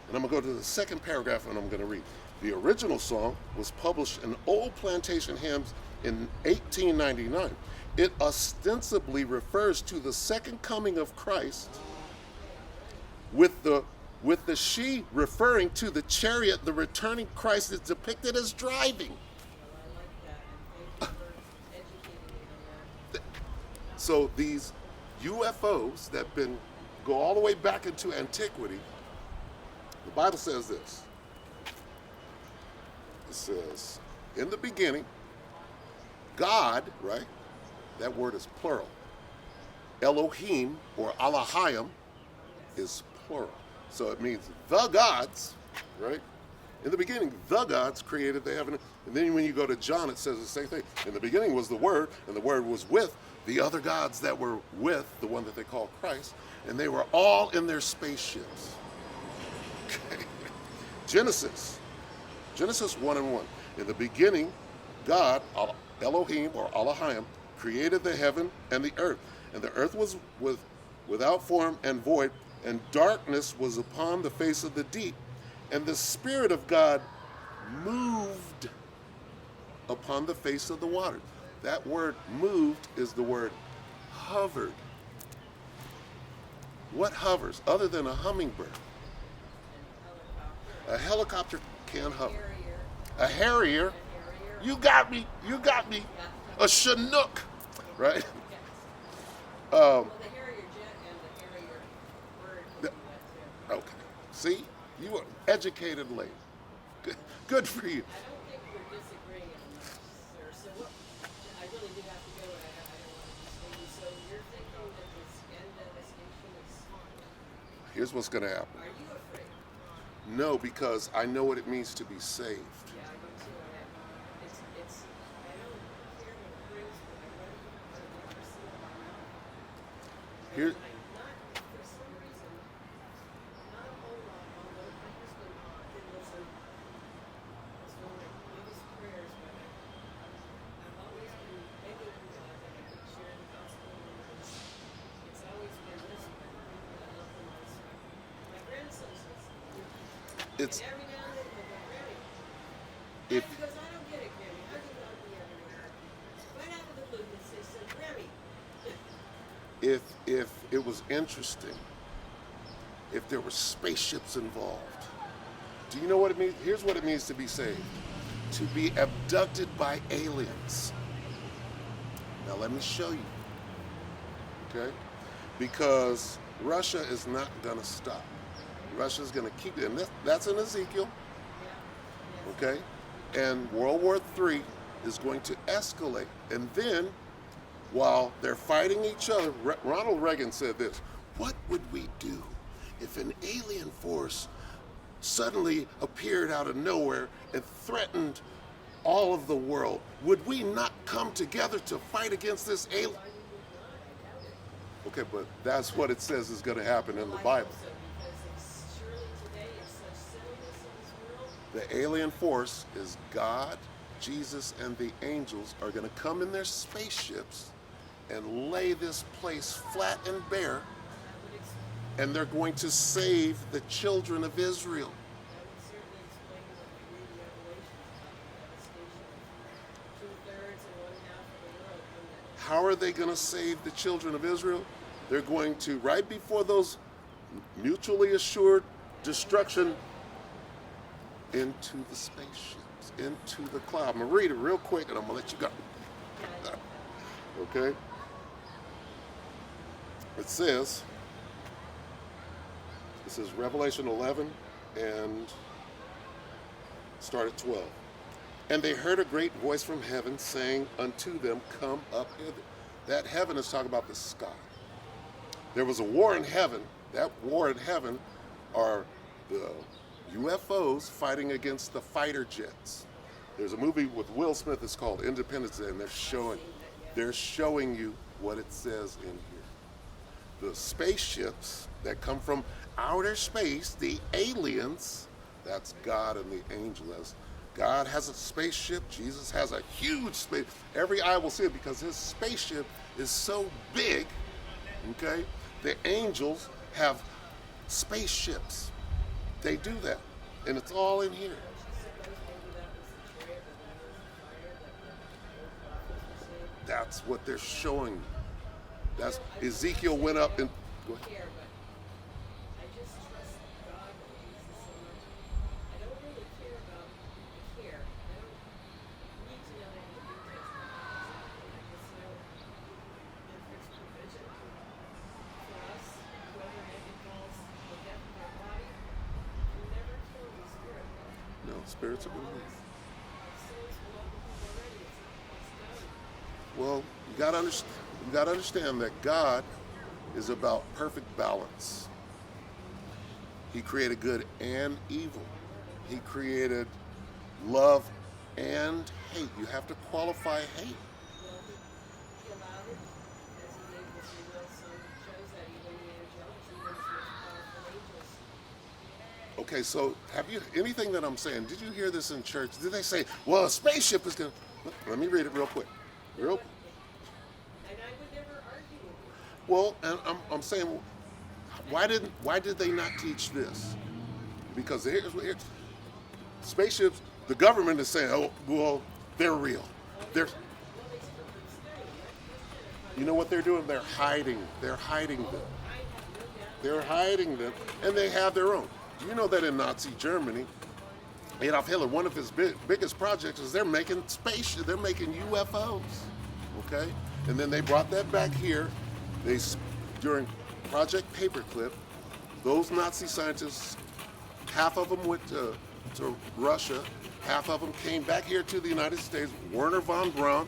and I'm going to go to the second paragraph, and I'm going to read. The original song was published in Old Plantation Hymns in 1899. It ostensibly refers to the second coming of Christ, with the she referring to the chariot the returning Christ is depicted as driving.
Well, I like that, and thank you for educating me on that.
So these UFOs that go all the way back into antiquity, the Bible says this. It says, in the beginning, God, right? That word is plural. Elohim or Elohim is plural. So it means the gods, right? In the beginning, the gods created the heaven. And then when you go to John, it says the same thing. In the beginning was the Word, and the Word was with the other gods that were with the one that they call Christ. And they were all in their spaceships. Okay. Genesis 1 and 1. In the beginning, God, Elohim or Elohim, created the heaven and the earth. And the earth was without form and void, and darkness was upon the face of the deep. And the Spirit of God moved upon the face of the water. That word moved is the word hovered. What hovers other than a hummingbird?
And
A helicopter can hover.
Harrier.
A harrier.
A Harrier.
You got me. You got me. A Chinook, right?
Yes. Well, the Harrier jet and the Harrier bird can
The-
do that too.
Okay. See, you are educated lady. Good for you.
I don't think we're disagreeing on this, sir. So what, I really do have to go, and I don't want to mislead you. So you're thinking that this end devastation is,
Here's what's going to happen.
are you afraid?
No, because I know what it means to be saved.
Yeah, I do too. I don't care what it brings, but I run to never see it in my mouth.
Here,
Not, for some reason, not a whole lot, although my husband did listen. It's one of my biggest prayers, but I've always been begging God that I could share the gospel with this. It's always been this way. I love the Lord. My grandson says,
it's
and every now and then he'll go, Granny.
if
He goes, I don't get it, Granny. How can God be everywhere? Right out of the blue, he says, Granny.
if it was interesting, if there were spaceships involved. Do you know what it means? Here's what it means to be saved. To be abducted by aliens. Now let me show you. Okay? Because Russia is not going to stop. Russia's going to keep it. And that's in Ezekiel. Okay? And World War III is going to escalate. And then, while they're fighting each other, Ronald Reagan said this: what would we do if an alien force suddenly appeared out of nowhere and threatened all of the world? Would we not come together to fight against this alien? Okay, but that's what it says is going to happen in the Bible.
Because it's surely today is such silliness in this world.
The alien force is God, Jesus, and the angels are going to come in their spaceships and lay this place flat and bare,
That would,
and they're going to save the children of Israel.
that would certainly explain what we read in Revelation about the devastation of 2/3 and 1/2 of the world. Wouldn't it?
How are they going to save the children of Israel? They're going to, right before those mutually assured destruction, into the spaceships, into the cloud. I'm going to read it real quick and I'm going to let you go. Okay? It says Revelation 11 and start at 12. And they heard a great voice from heaven saying unto them, come up hither. That heaven is talking about the sky. There was a war in heaven. That war in heaven are the UFOs fighting against the fighter jets. There's a movie with Will Smith. It's called Independence Day, and they're showing you what it says in here. The spaceships that come from outer space, the aliens, that's God and the angels. God has a spaceship. Jesus has a huge space. Every eye will see it because his spaceship is so big. Okay? The angels have spaceships. They do that. And it's all in here. That's what they're showing you. That's Ezekiel went up and go ahead.
Care, but I just trust God and Jesus so much. I don't really care about the care. I don't need to know all the details about it. I just know that there's provision for us, whoever maybe falls the death of their body, you never kill the spirit.
No, spirits are
All
going
this, our souls belong to him already. It's done.
Well, you got to understand that God is about perfect balance. He created good and evil. He created love and hate. You have to qualify hate.
Well, he allowed it, as he gave his real son, shows that even the angels, even his most powerful angels.
Okay, so have you anything that I'm saying? Did you hear this in church? Did they say, "Well, a spaceship is going"? Let me read it real quick. Well, and I'm saying, why did they not teach this? Because here's spaceships. The government is saying, oh, well, they're real. They're,
Well, they still could study it.
you know what they're doing? They're hiding. They're hiding them.
I have no doubt.
They're hiding them, and they have their own. Do you know that in Nazi Germany, Adolf Hitler, one of his biggest projects is they're making spaceships. They're making UFOs. Okay, and then they brought that back here. During Project Paperclip, those Nazi scientists, half of them went to Russia, half of them came back here to the United States. Werner von Braun,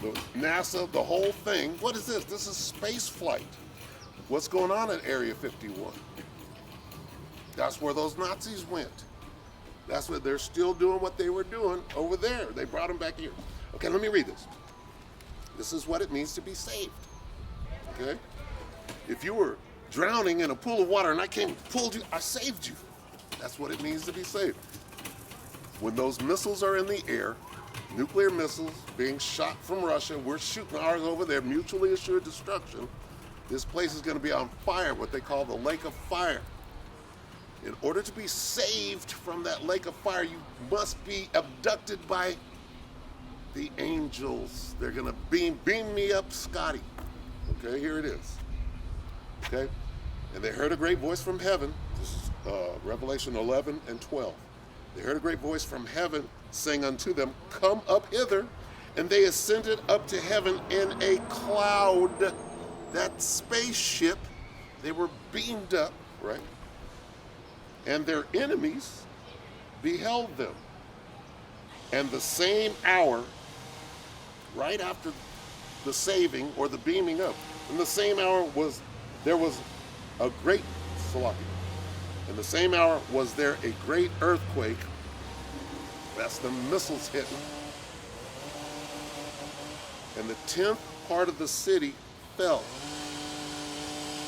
the NASA, the whole thing. What is this? This is space flight. What's going on at Area 51? That's where those Nazis went. That's what they're still doing what they were doing over there. They brought them back here. Okay, let me read this. This is what it means to be saved. Okay? If you were drowning in a pool of water and I came and pulled you, I saved you. That's what it means to be saved. When those missiles are in the air, nuclear missiles being shot from Russia, we're shooting ours over there, mutually assured destruction. This place is going to be on fire, what they call the lake of fire. In order to be saved from that lake of fire, you must be abducted by the angels. They're going to beam me up, Scotty. Okay, here it is. Okay, and they heard a great voice from heaven. This is Revelation 11 and 12. They heard a great voice from heaven saying unto them, come up hither. And they ascended up to heaven in a cloud. That spaceship, they were beamed up, right? And their enemies beheld them. And the same hour, right after the saving or the beaming up, in the same hour there was a great Salaki. In the same hour was there a great earthquake. That's the missiles hitting. And the 10th part of the city fell.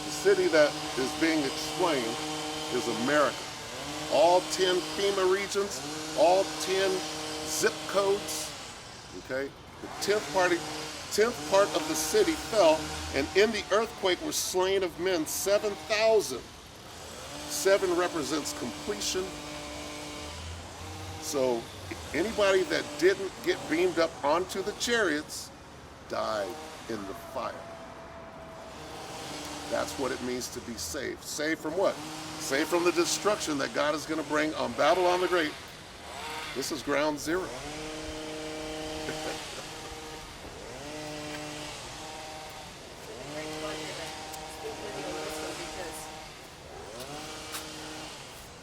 The city that is being explained is America. All 10 FEMA regions, all 10 zip codes, okay? The 10th part of the city fell, and in the earthquake were slain of men 7,000. 7 represents completion. So anybody that didn't get beamed up onto the chariots died in the fire. That's what it means to be saved. Saved from what? Saved from the destruction that God is going to bring on Babylon the Great. This is ground zero.
Great pleasure to speak with you and listen because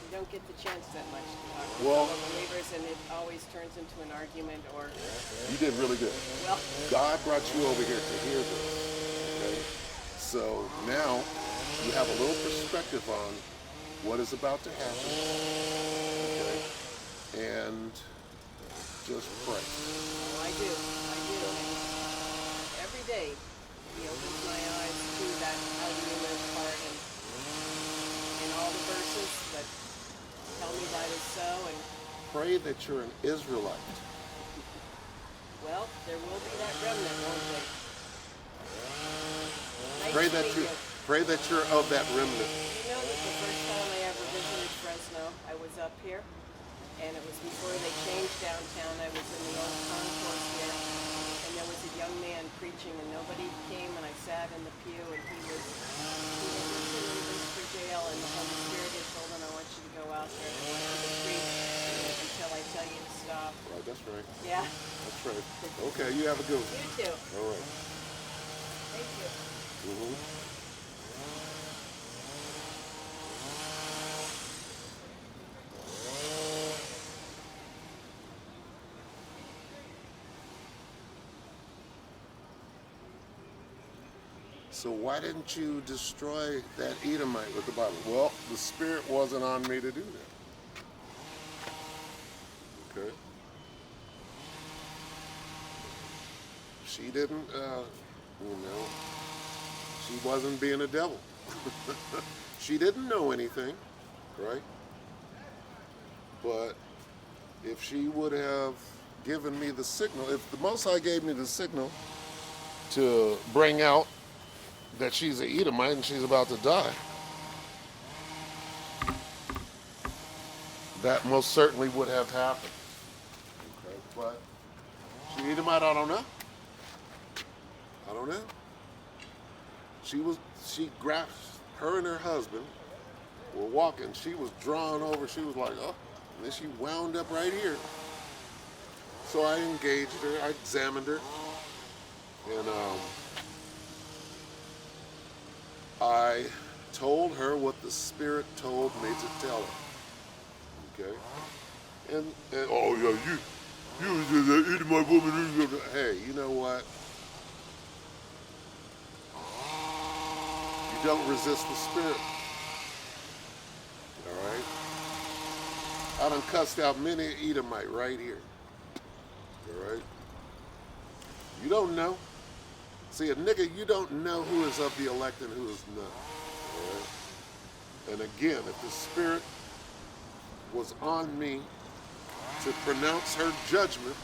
you don't get the chance that much to talk to
Well-
fellow believers, and it always turns into an argument or,
You did really good.
well,
God brought you over here to hear this. Okay? So now you have a little perspective on what is about to happen. Okay? And just pray.
I do. And every day, he opens my eyes to that how do you live part and all the verses that tell me that is so. And
Pray that you're an Israelite.
well, there will be that remnant, won't there? Nice
Pray
to
that
meet
you
you.
pray that you're of that remnant.
You know that the first time I ever visited Fresno, I was up here, and it was before they changed downtown. I was in the old concourse there, and there was a young man preaching, and nobody came, and I sat in the pew, and he was released for jail, and the Holy Spirit had told him, I want you to go out there, and I want you to preach until I tell you to stop.
Right, that's right.
Yeah,
That's right. Okay, you have a good one.
you too.
All right.
Thank you.
Mm-hmm. So why didn't you destroy that Edomite with the Bible? Well, the Spirit wasn't on me to do that. Okay. She didn't, she wasn't being a devil. She didn't know anything, right? But if she would have given me the signal, if the Most High gave me the signal to bring out that she's an Edomite and she's about to die. That most certainly would have happened. Okay, but she Edomite, I don't know. I don't know. She grasped, her and her husband were walking. She was drawn over. She was like, oh, and then she wound up right here. So I engaged her. I examined her. And I told her what the Spirit told me to tell her. Okay? And oh yeah, you eating my woman. Hey, you know what? You don't resist the Spirit. All right? I done cussed out many an Edomite right here. All right? You don't know. See, a nigga, you don't know who is of the elect and who is not. All right? And again, if the Spirit was on me to pronounce her judgment,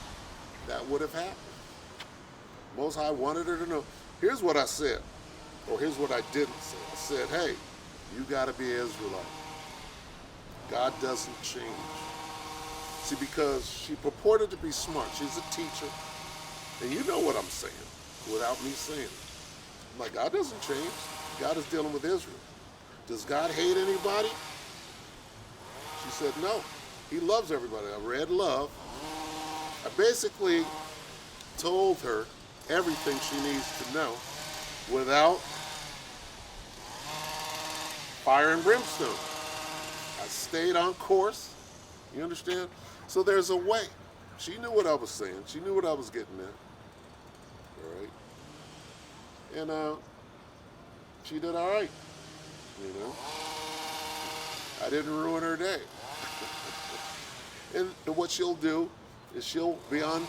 that would have happened. Most High wanted her to know. Here's what I said, or here's what I didn't say. I said, hey, you got to be an Israelite. God doesn't change. See, because she purported to be smart. She's a teacher. And you know what I'm saying without me saying it. I'm like, God doesn't change. God is dealing with Israel. Does God hate anybody? She said, no. He loves everybody. I read love. I basically told her everything she needs to know without fire and brimstone. I stayed on course. You understand? So there's a way. She knew what I was saying. She knew what I was getting at. All right? And she did all right. You know? I didn't ruin her day. And what she'll do is she'll be on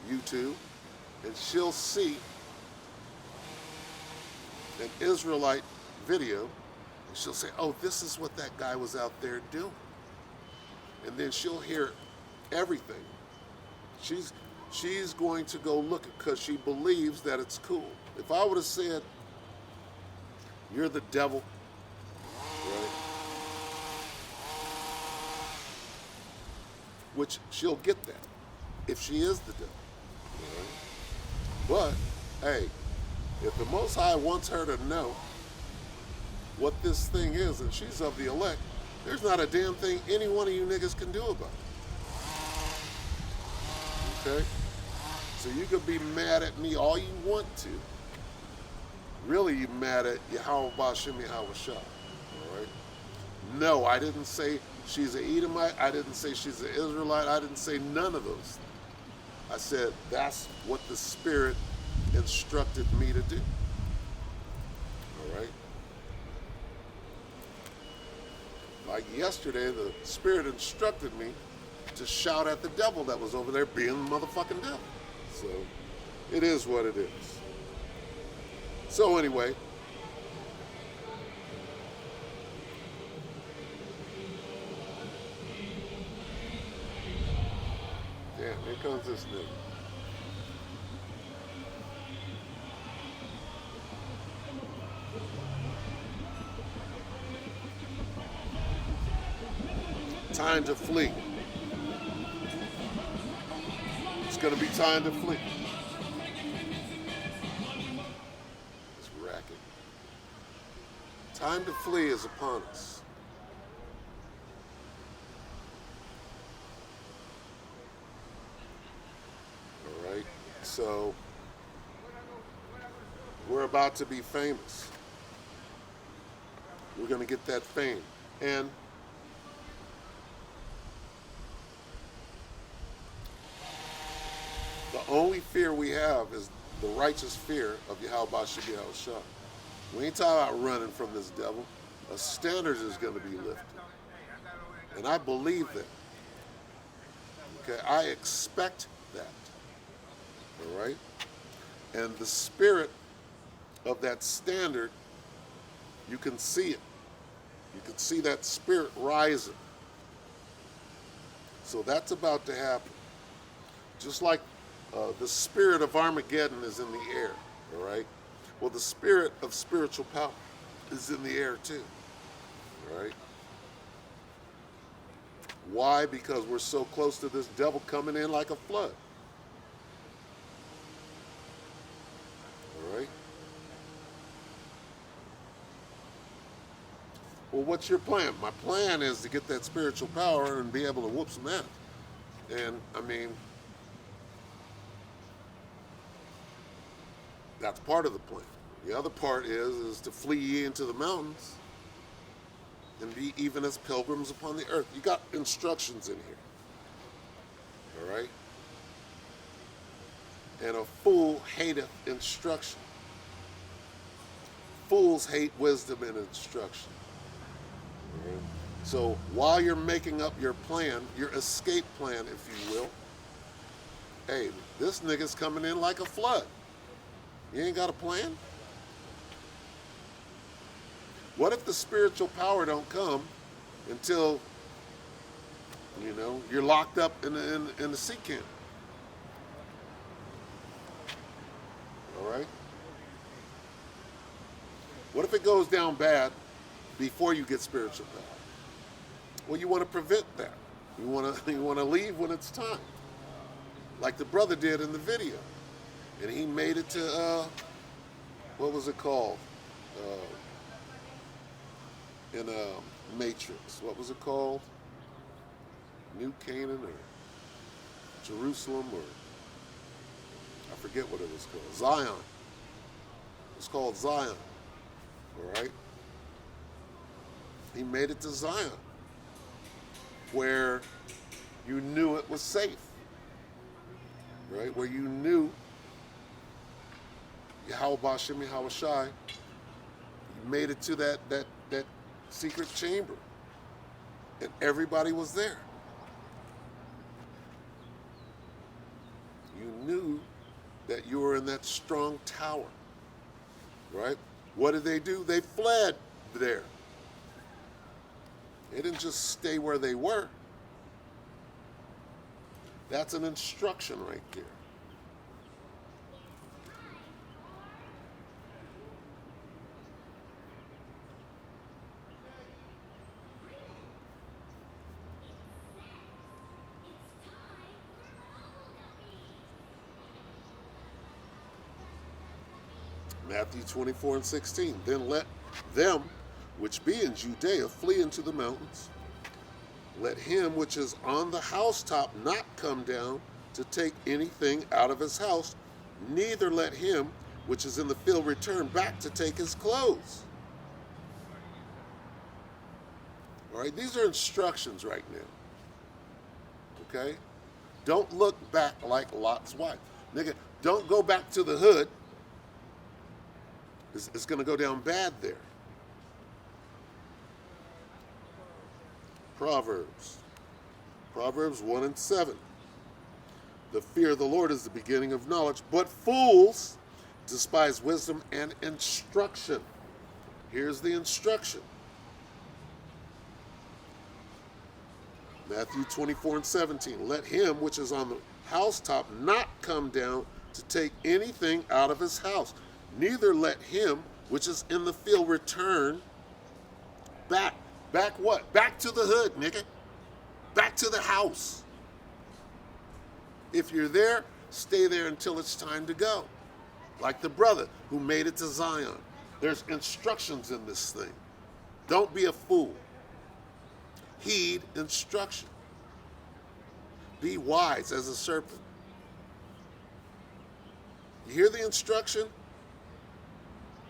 YouTube, and she'll see an Israelite video, and she'll say, oh, this is what that guy was out there doing. And then she'll hear everything. She's going to go look because she believes that it's cool. If I would have said, you're the devil, right? Which she'll get that if she is the devil. Right? But, hey, if the Most High wants her to know what this thing is and she's of the elect, there's not a damn thing any one of you niggas can do about it. Okay? So you could be mad at me all you want to. Really, you mad at Yahweh Ba'Shem Yahweh Shah. All right? No, I didn't say she's an Edomite. I didn't say she's an Israelite. I didn't say none of those things. I said that's what the Spirit instructed me to do. All right? Like yesterday, the Spirit instructed me to shout at the devil that was over there being the motherfucking devil. So, it is what it is. So anyway, damn, here comes this nigga. Time to flee. It's gonna be time to flee. This racket. Time to flee is upon us. All right. So we're about to be famous. We're gonna get that fame. And the only fear we have is the righteous fear of Yahweh Ba'Shem Yahweh Shah. We ain't talking about running from this devil. A standard is going to be lifted. And I believe that. Okay, I expect that. All right? And the spirit of that standard, you can see it. You can see that spirit rising. So that's about to happen. Just like the spirit of Armageddon is in the air, all right? Well, the spirit of spiritual power is in the air too, all right? Why? Because we're so close to this devil coming in like a flood, all right? Well, what's your plan? My plan is to get that spiritual power and be able to whoop some ass. And, I mean, that's part of the plan. The other part is to flee ye into the mountains and be even as pilgrims upon the earth. You got instructions in here. All right? And a fool hateth instruction. Fools hate wisdom and instruction. All right? So while you're making up your plan, your escape plan, if you will, hey, this nigga's coming in like a flood. You ain't got a plan? What if the spiritual power don't come until, you know, you're locked up in the sea camp? All right? What if it goes down bad before you get spiritual power? Well, you want to prevent that. You want to leave when it's time, like the brother did in the video. And he made it to, what was it called? In Matrix. What was it called? New Canaan or Jerusalem or I forget what it was called. Zion. It's called Zion. All right? He made it to Zion, where you knew it was safe. Right? Where you knew Yahweh Bashem Yahweh Shai, you made it to that secret chamber. And everybody was there. You knew that you were in that strong tower. Right? What did they do? They fled there. They didn't just stay where they were. That's an instruction right there. Matthew 24:16. Then let them which be in Judea flee into the mountains. Let him which is on the housetop not come down to take anything out of his house, neither let him which is in the field return back to take his clothes. All right, these are instructions right now. Okay? Don't look back like Lot's wife. Nigga, don't go back to the hood. It's going to go down bad there. Proverbs 1:7. The fear of the Lord is the beginning of knowledge, but fools despise wisdom and instruction. Here's the instruction. Matthew 24:17. Let him which is on the housetop not come down to take anything out of his house. Neither let him which is in the field return back. Back what? Back to the hood, nigga. Back to the house. If you're there, stay there until it's time to go. Like the brother who made it to Zion. There's instructions in this thing. Don't be a fool. Heed instruction. Be wise as a serpent. You hear the instruction?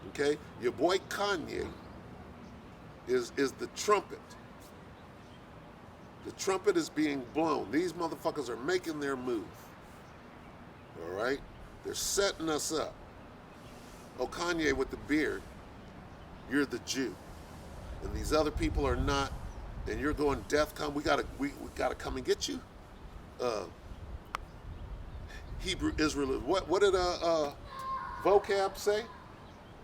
Okay? Your boy Kanye is the trumpet. The trumpet is being blown. These motherfuckers are making their move. All right? They're setting us up. Oh, Kanye with the beard, you're the Jew. And these other people are not, and you're going DEFCON. We gotta come and get you. Hebrew Israelism. What did vocab say?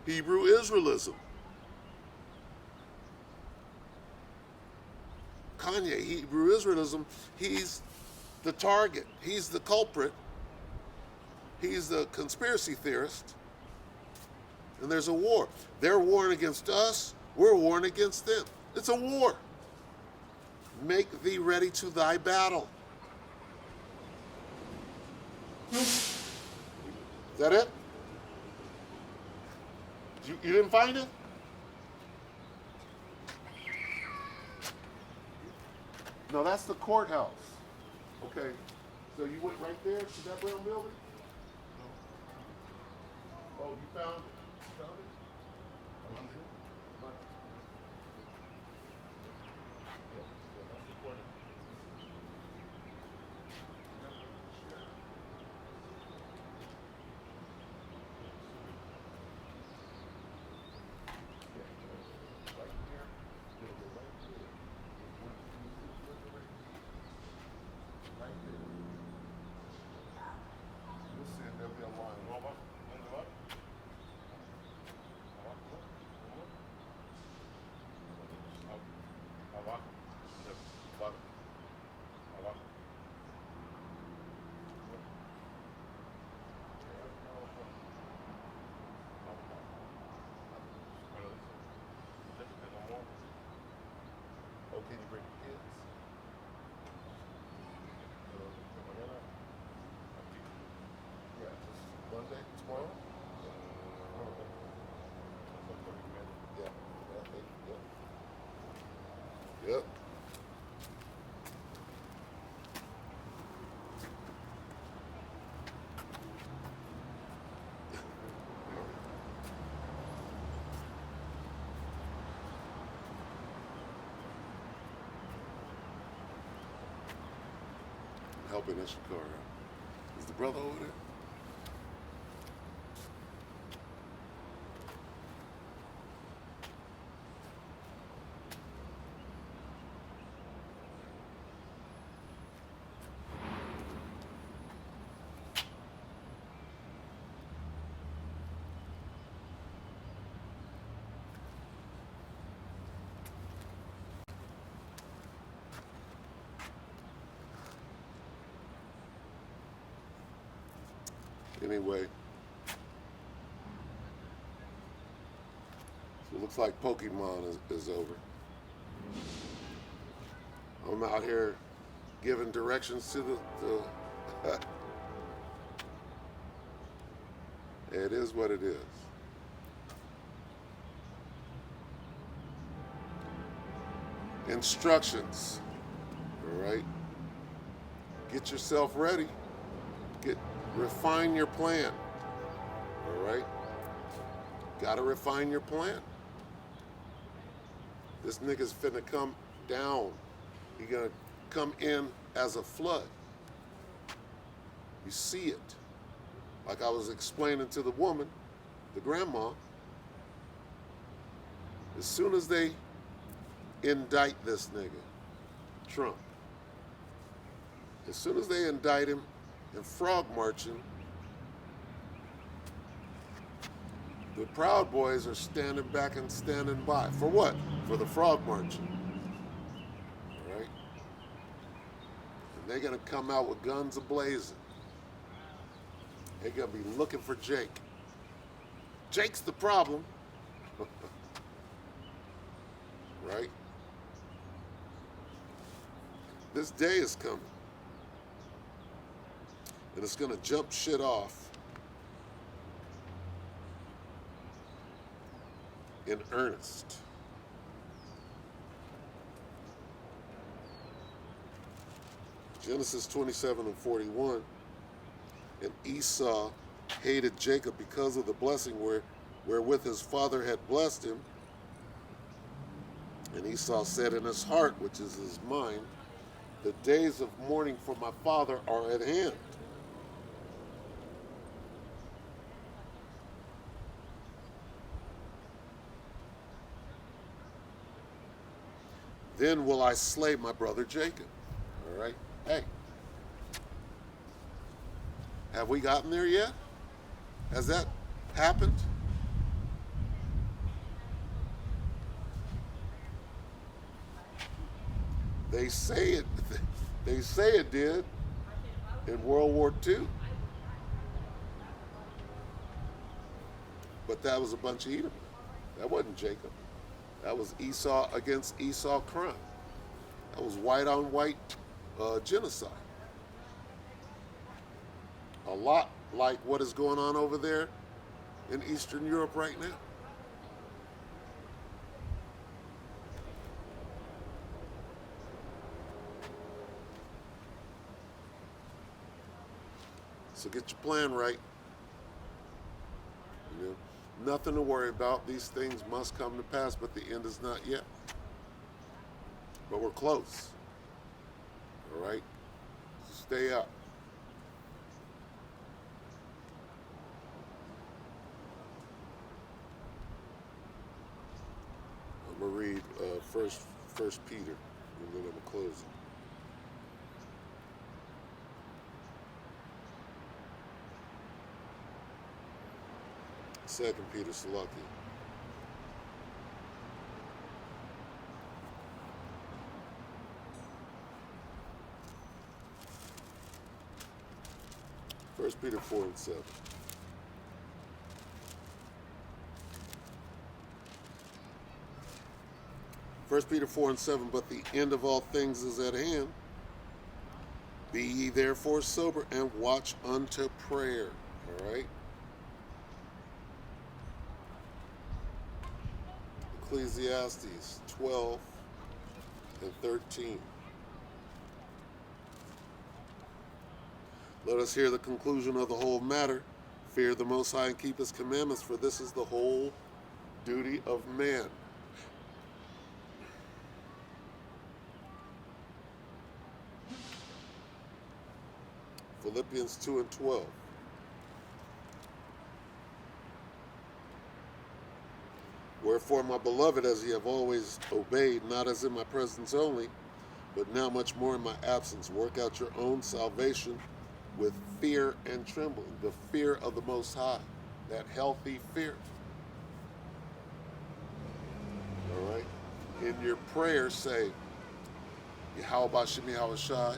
Hebrew Israelism. Kanye, Hebrew Israelism, he's the target. He's the culprit He's the conspiracy theorist. And there's a war. They're warring against us. We're warring against them. It's a war. Make thee ready to thy battle. Is that it? You didn't find it? No, that's the courthouse. Okay. So you went right there to that brown building? Oh, you found it? You found it? Oh, can you bring the kids? Yeah, just Monday, tomorrow? Yeah, yep. Helping Ishikara. Is the brother over there? Anyway, so it looks like Pokemon is over. I'm out here giving directions to the it is what it is. Instructions, all right? Get yourself ready. Refine your plan, all right? Gotta refine your plan. This nigga's finna come down. He gonna come in as a flood. You see it. Like I was explaining to the woman, the grandma, as soon as they indict this nigga, Trump, as soon as they indict him and frog marching, the Proud Boys are standing back and standing by. For what? For the frog marching. All right? And they're going to come out with guns a-blazing. They're going to be looking for Jake. Jake's the problem. Right? This day is coming. And it's going to jump shit off in earnest. Genesis 27:41, and Esau hated Jacob because of the blessing wherewith his father had blessed him. And Esau said in his heart, which is his mind, the days of mourning for my father are at hand. Then will I slay my brother Jacob. All right? Hey. Have we gotten there yet? Has that happened? They say it did in World War II. But that was a bunch of Edom. That wasn't Jacob. That was Esau against Esau crime. That was white on white genocide. A lot like what is going on over there in Eastern Europe right now. So get your plan right. You know, nothing to worry about. These things must come to pass, but the end is not yet. But we're close. All right? So stay up. I'm going to read First Peter, and then I'm going to close it. Second Peter, Salaki. First Peter 4 and 7. First Peter 4 and 7, but the end of all things is at hand. Be ye therefore sober and watch unto prayer. All right? Ecclesiastes 12 and 13. Let us hear the conclusion of the whole matter. Fear the Most High and keep His commandments, for this is the whole duty of man. Philippians 2 and 12. Wherefore, my beloved, as ye have always obeyed, not as in my presence only, but now much more in my absence, work out your own salvation with fear and trembling. The fear of the Most High, that healthy fear. All right? In your prayer, say, Yahweh Shemi Hawashai,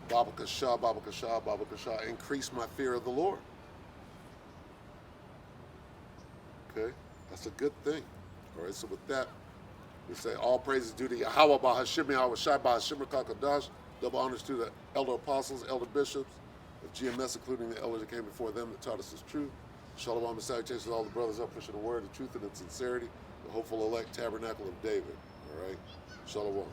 Baba Kasha, Baba Kasha, Baba Kasha. Increase my fear of the Lord. Okay? That's a good thing. All right, so with that, we say all praises due to Yahweh, Bahashim, Yahweh Shai, Bahashim, Kakadash. Double honors to the elder apostles, elder bishops of GMS, including the elders that came before them that taught us this truth. Shalom and salutations to all the brothers up pushing the word, the truth, and in sincerity, the hopeful elect tabernacle of David. All right? Shalom.